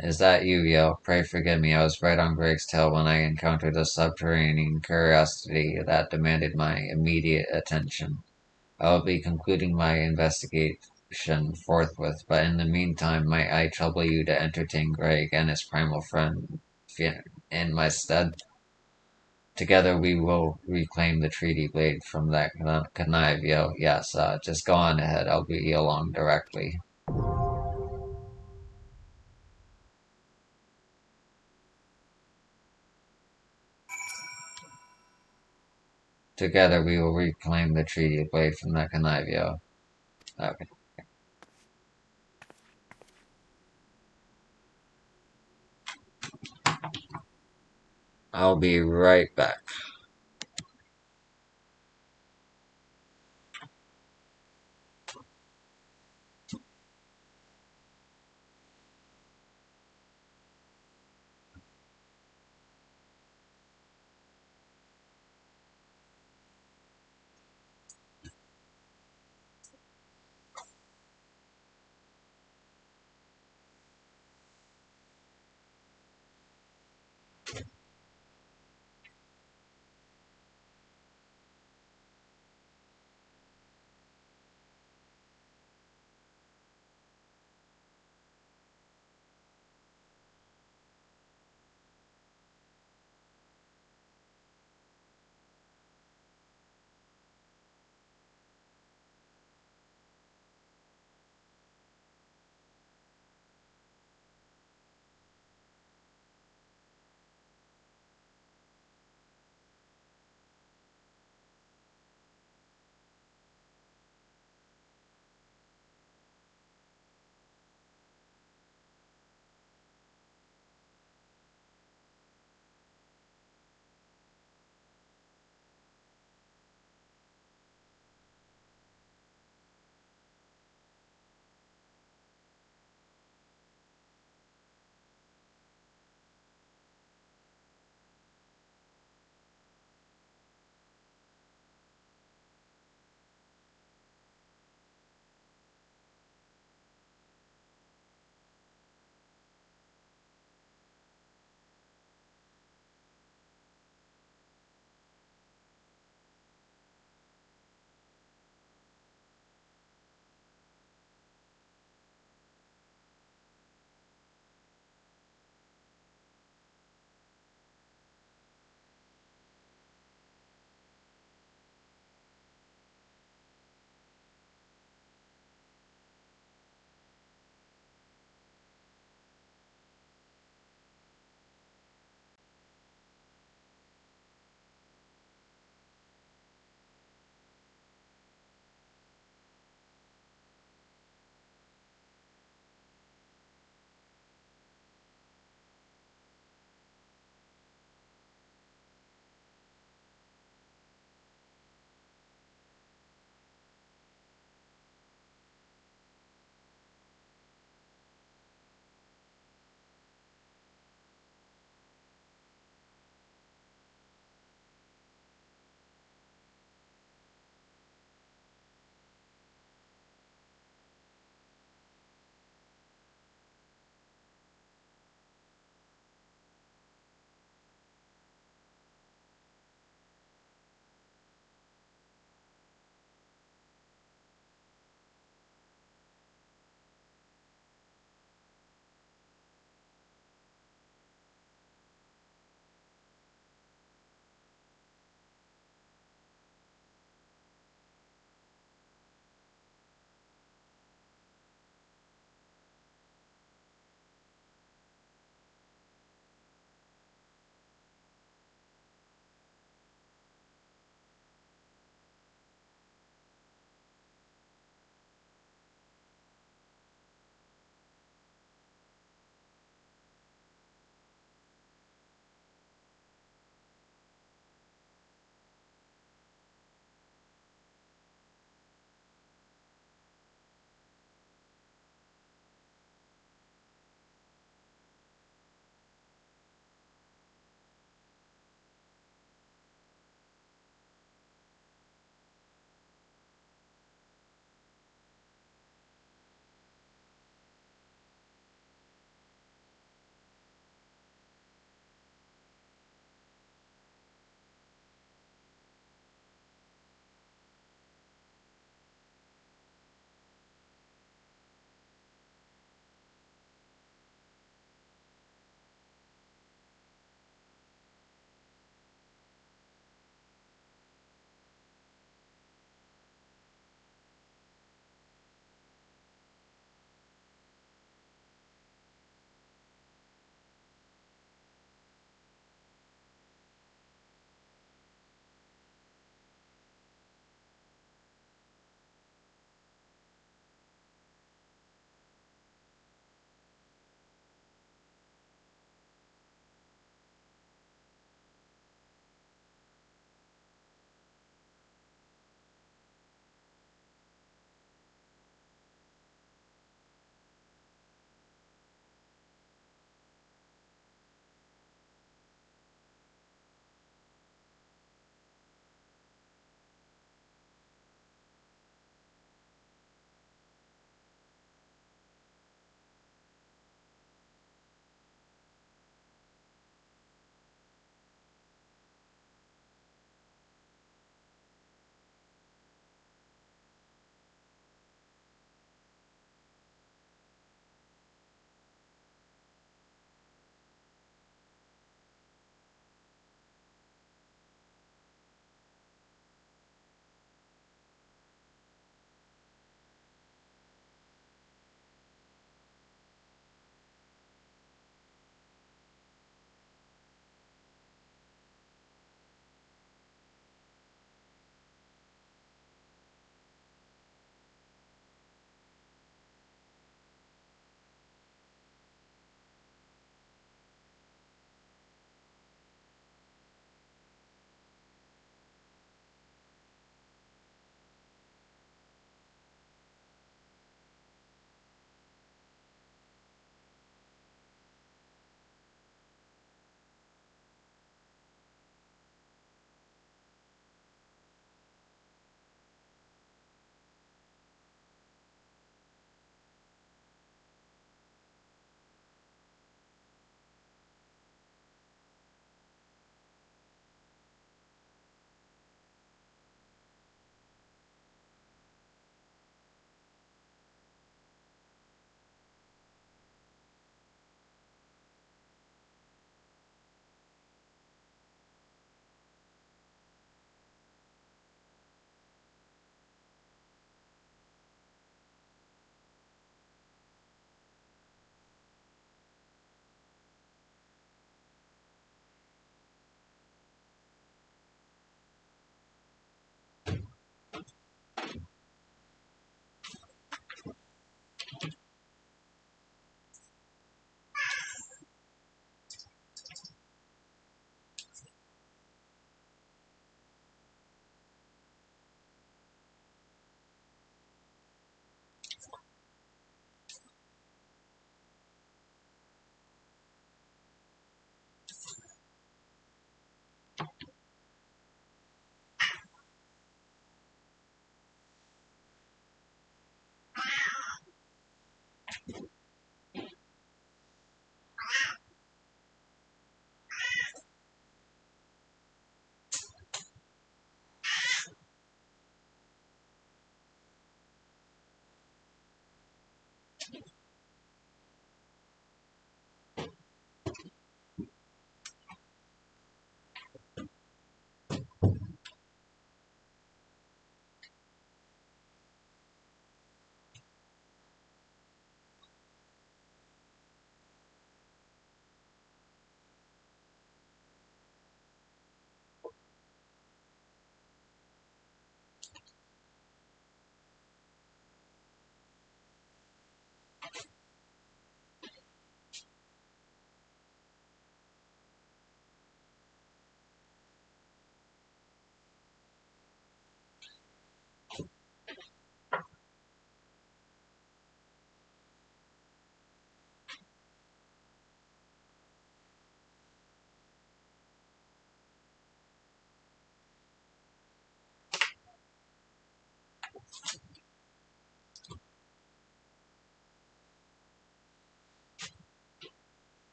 Is that you, Yo? Pray forgive me. I was right on Greg's tail when I encountered a subterranean curiosity that demanded my immediate attention. I will be concluding my investigation forthwith, but in the meantime, might I trouble you to entertain Greg and his primal friend in my stead? Together we will reclaim the treaty blade from that connive, Yo. Yes, just go on ahead. I'll be along directly. Together we will reclaim the treaty blade from that connive, Yo. Okay. I'll be right back.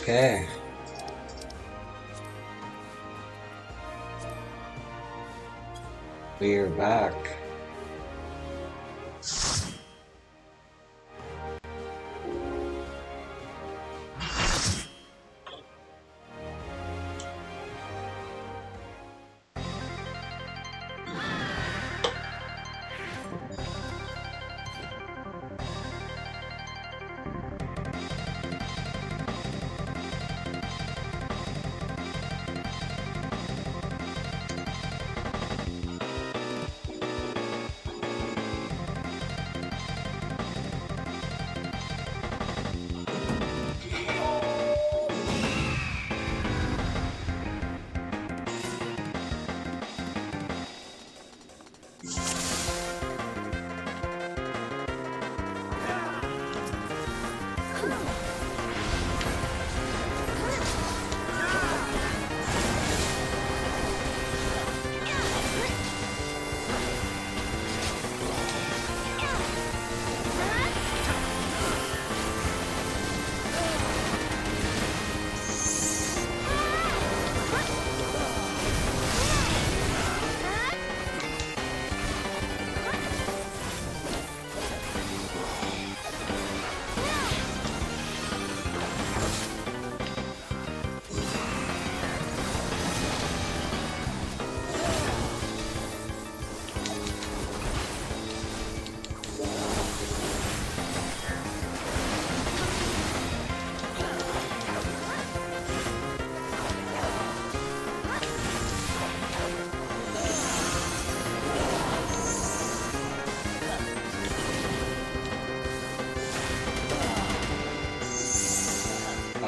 Okay. We're back.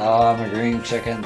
Oh, I'm a green chicken.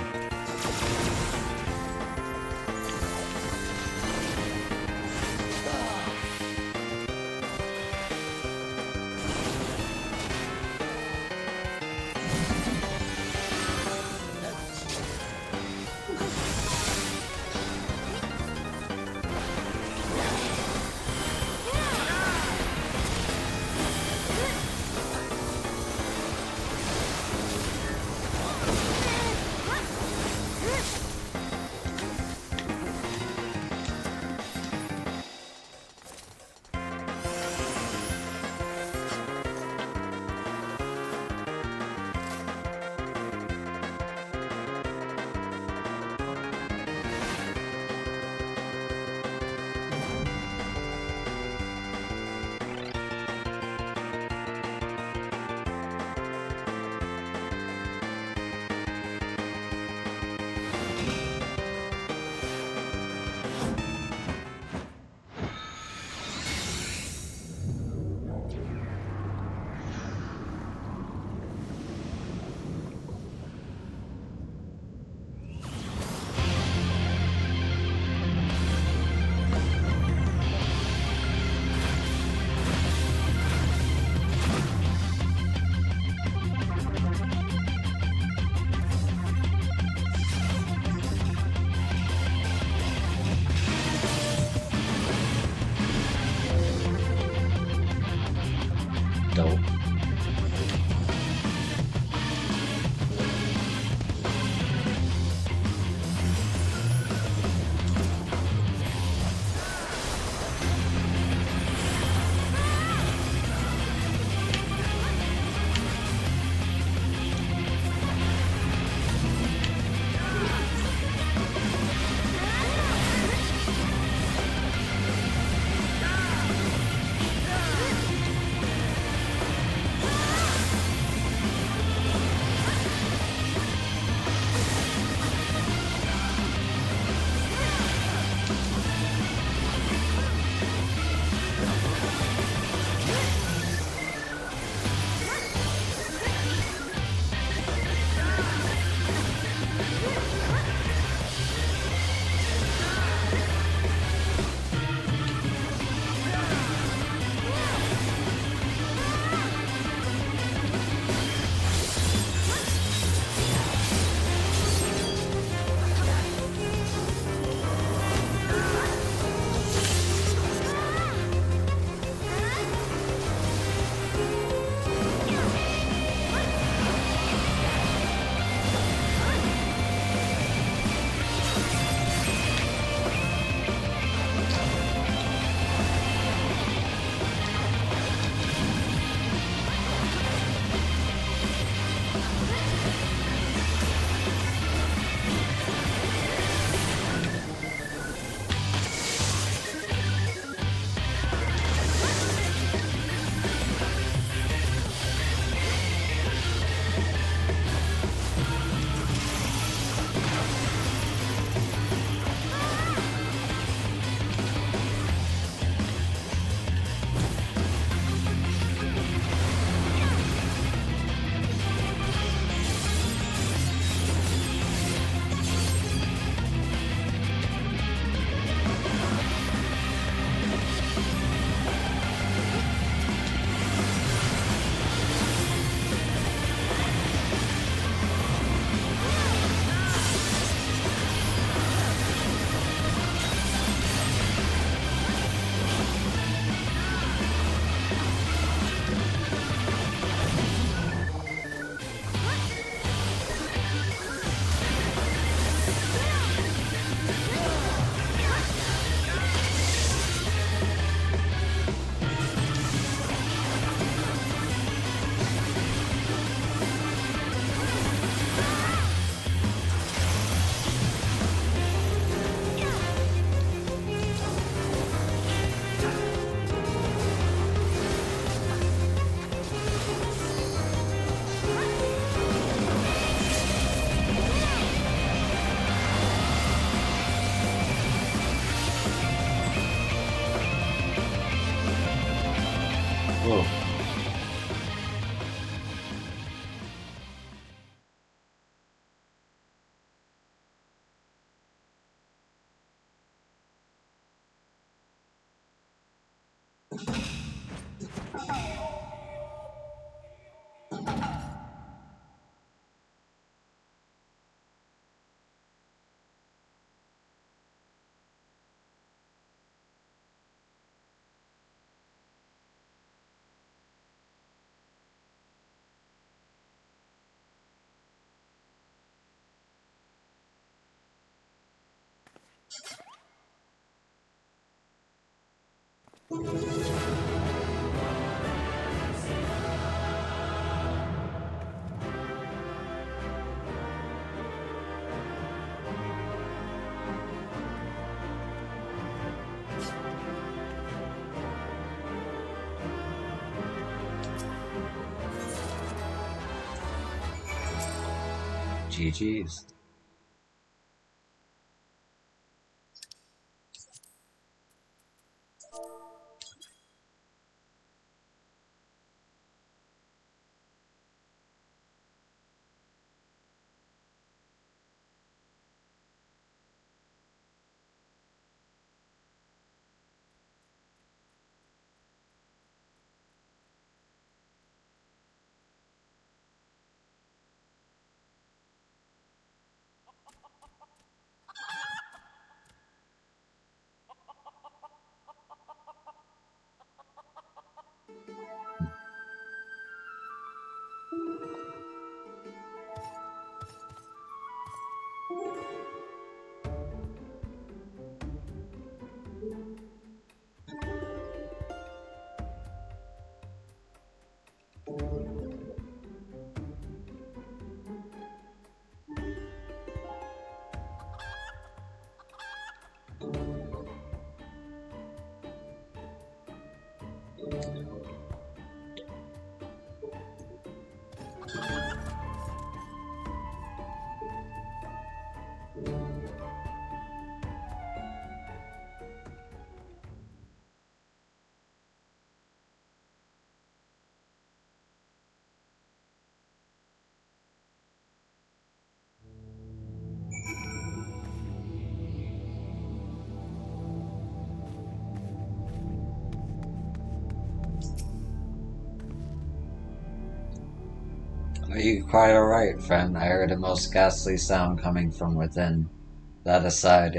GG's. Are you quite alright, friend? I heard a most ghastly sound coming from within. That aside,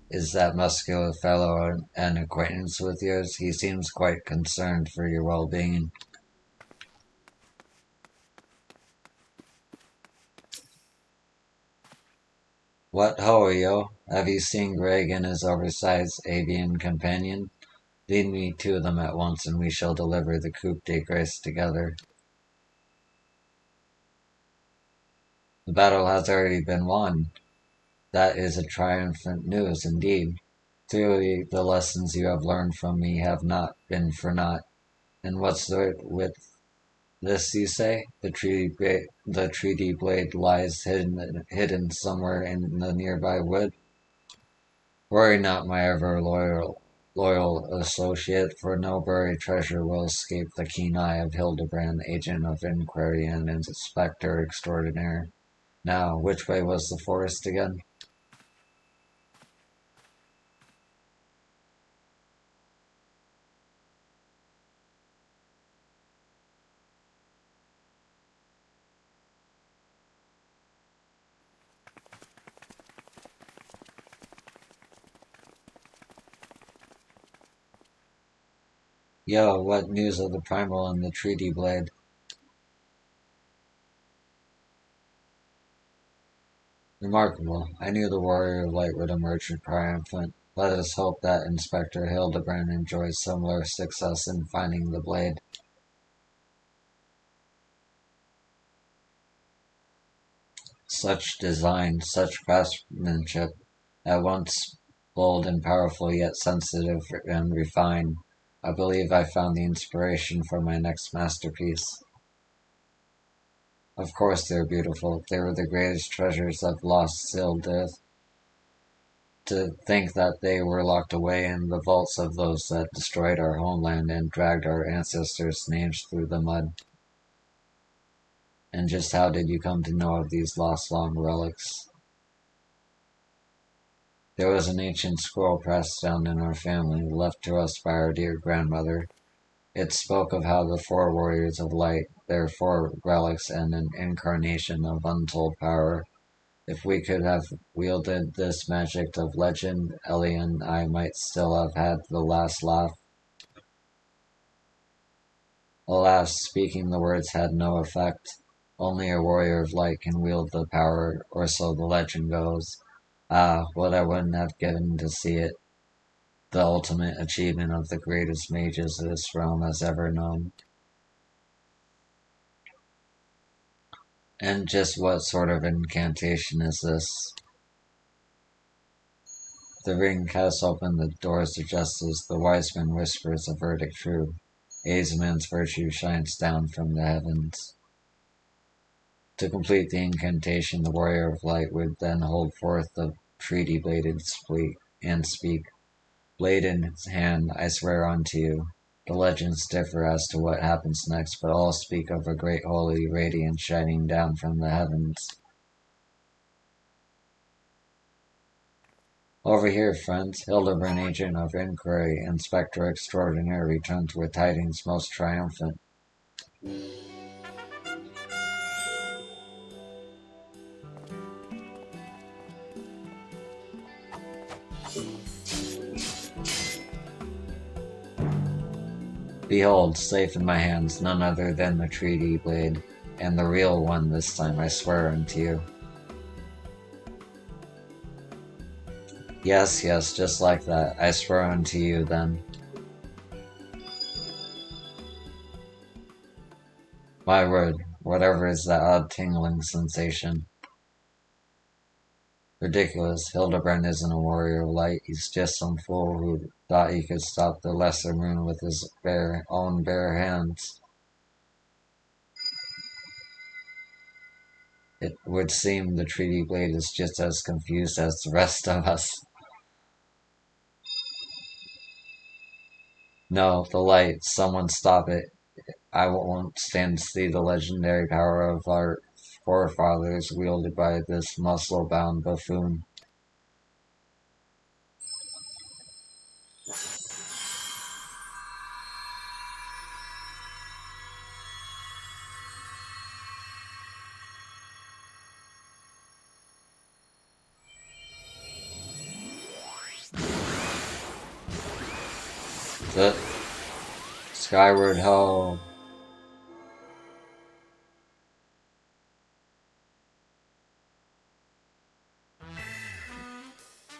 is that muscular fellow an acquaintance with yours? He seems quite concerned for your well-being. What ho, yo? Have you seen Greg and his oversized avian companion? Lead me to them at once, and we shall deliver the coup de grace together. The battle has already been won. That is a triumphant news indeed. Clearly, the lessons you have learned from me have not been for naught. And what's the with this, you say? The treaty blade lies hidden somewhere in the nearby wood. Worry not, my ever loyal associate, for no buried treasure will escape the keen eye of Hildebrand, agent of inquiry and inspector extraordinaire. Now, which way was the forest again? Yo, what news of the primal and the treaty blade? Remarkable. I knew the warrior of light would emerge triumphant. Let us hope that Inspector Hildebrand enjoys similar success in finding the blade. Such design, such craftsmanship, at once bold and powerful, yet sensitive and refined. I believe I found the inspiration for my next masterpiece. Of course they're beautiful. They were the greatest treasures of lost Sildith. To think that they were locked away in the vaults of those that destroyed our homeland and dragged our ancestors' names through the mud. And just how did you come to know of these lost long relics? There was an ancient scroll passed down in our family, left to us by our dear grandmother. It spoke of how the four warriors of light, their four relics and an incarnation of untold power. If we could have wielded this magic of legend, Ellie and I might still have had the last laugh. Alas, speaking the words had no effect. Only a warrior of light can wield the power, or so the legend goes. Ah, what I wouldn't have given to see it. The ultimate achievement of the greatest mages this realm has ever known. And just what sort of incantation is this? The ring casts open the doors to justice, the wise man whispers a verdict true. Azaman's virtue shines down from the heavens. To complete the incantation, the Warrior of Light would then hold forth the treaty-bladed spleet and speak. Blade in his hand, I swear unto you. The legends differ as to what happens next, but all speak of a great holy radiance shining down from the heavens. Over here, friends, Hildebrand, agent of inquiry, inspector extraordinaire, returns with tidings most triumphant. Behold, safe in my hands, none other than the treaty blade, and the real one this time, I swear unto you. Yes, yes, just like that, I swear unto you then. My word, whatever is that odd tingling sensation? Ridiculous, Hildebrand isn't a warrior of light, he's just some fool who thought he could stop the lesser moon with his own bare hands. It would seem the treaty blade is just as confused as the rest of us. No, the light, someone stop it. I won't stand to see the legendary power of our forefathers wielded by this muscle-bound buffoon. The skyward ho!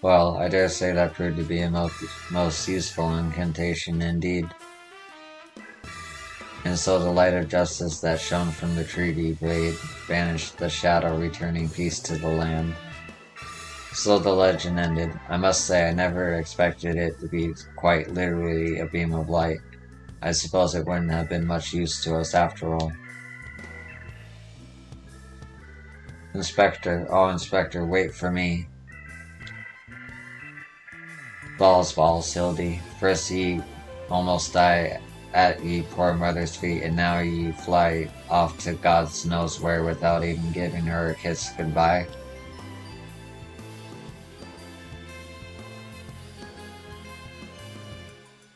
Well, I dare say that proved to be a most useful incantation indeed. And so the light of justice that shone from the treaty blade banished the shadow, returning peace to the land. So the legend ended. I must say I never expected it to be quite literally a beam of light. I suppose it wouldn't have been much use to us after all. Inspector, oh Inspector, wait for me. Balls, Hildy. First ye almost die at ye poor mother's feet, and now ye fly off to God's knows where without even giving her a kiss goodbye.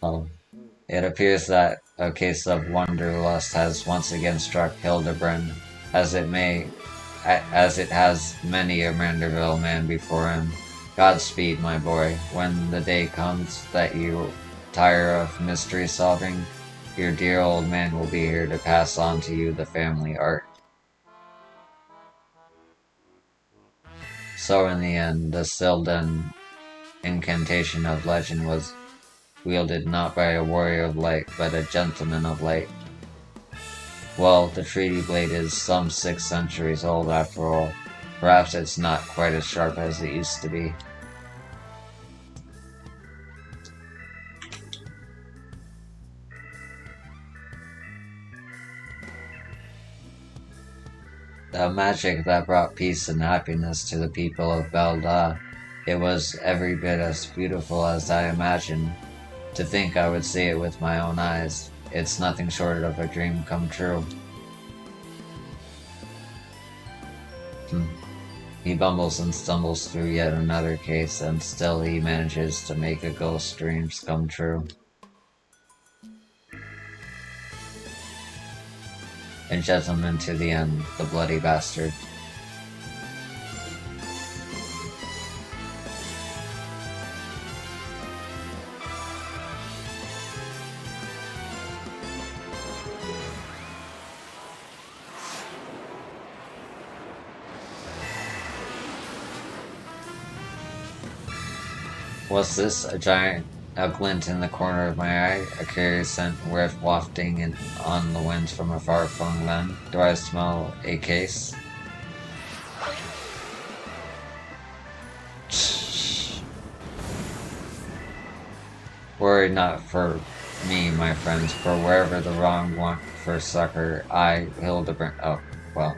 Oh, it appears that a case of wanderlust has once again struck Hildebrand, as it has many a Manderville man before him. Godspeed, my boy. When the day comes that you tire of mystery solving, your dear old man will be here to pass on to you the family art. So in the end, the Silden incantation of legend was wielded not by a warrior of light, but a gentleman of light. Well, the treaty blade is some 6 centuries old after all. Perhaps it's not quite as sharp as it used to be. The magic that brought peace and happiness to the people of Belda, it was every bit as beautiful as I imagined. To think I would see it with my own eyes, it's nothing short of a dream come true. He bumbles and stumbles through yet another case, and still he manages to make a ghost dreams come true. And gentlemen to the end, the bloody bastard. Was this a glint in the corner of my eye, a curious scent worth wafting on the winds from a far-flung land? Do I smell a case? Worry not for me, my friends, for wherever the wrong want for succor, I, Hildebrand, oh, well.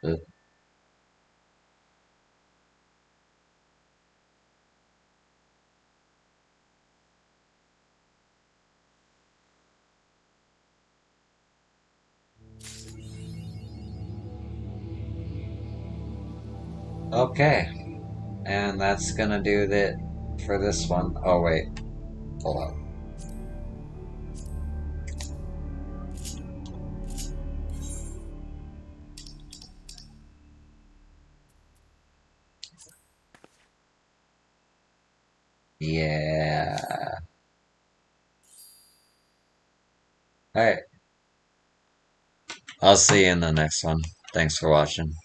Uh, Okay, and that's gonna do it for this one. Oh wait, hold on. Yeah. Alright, I'll see you in the next one. Thanks for watching.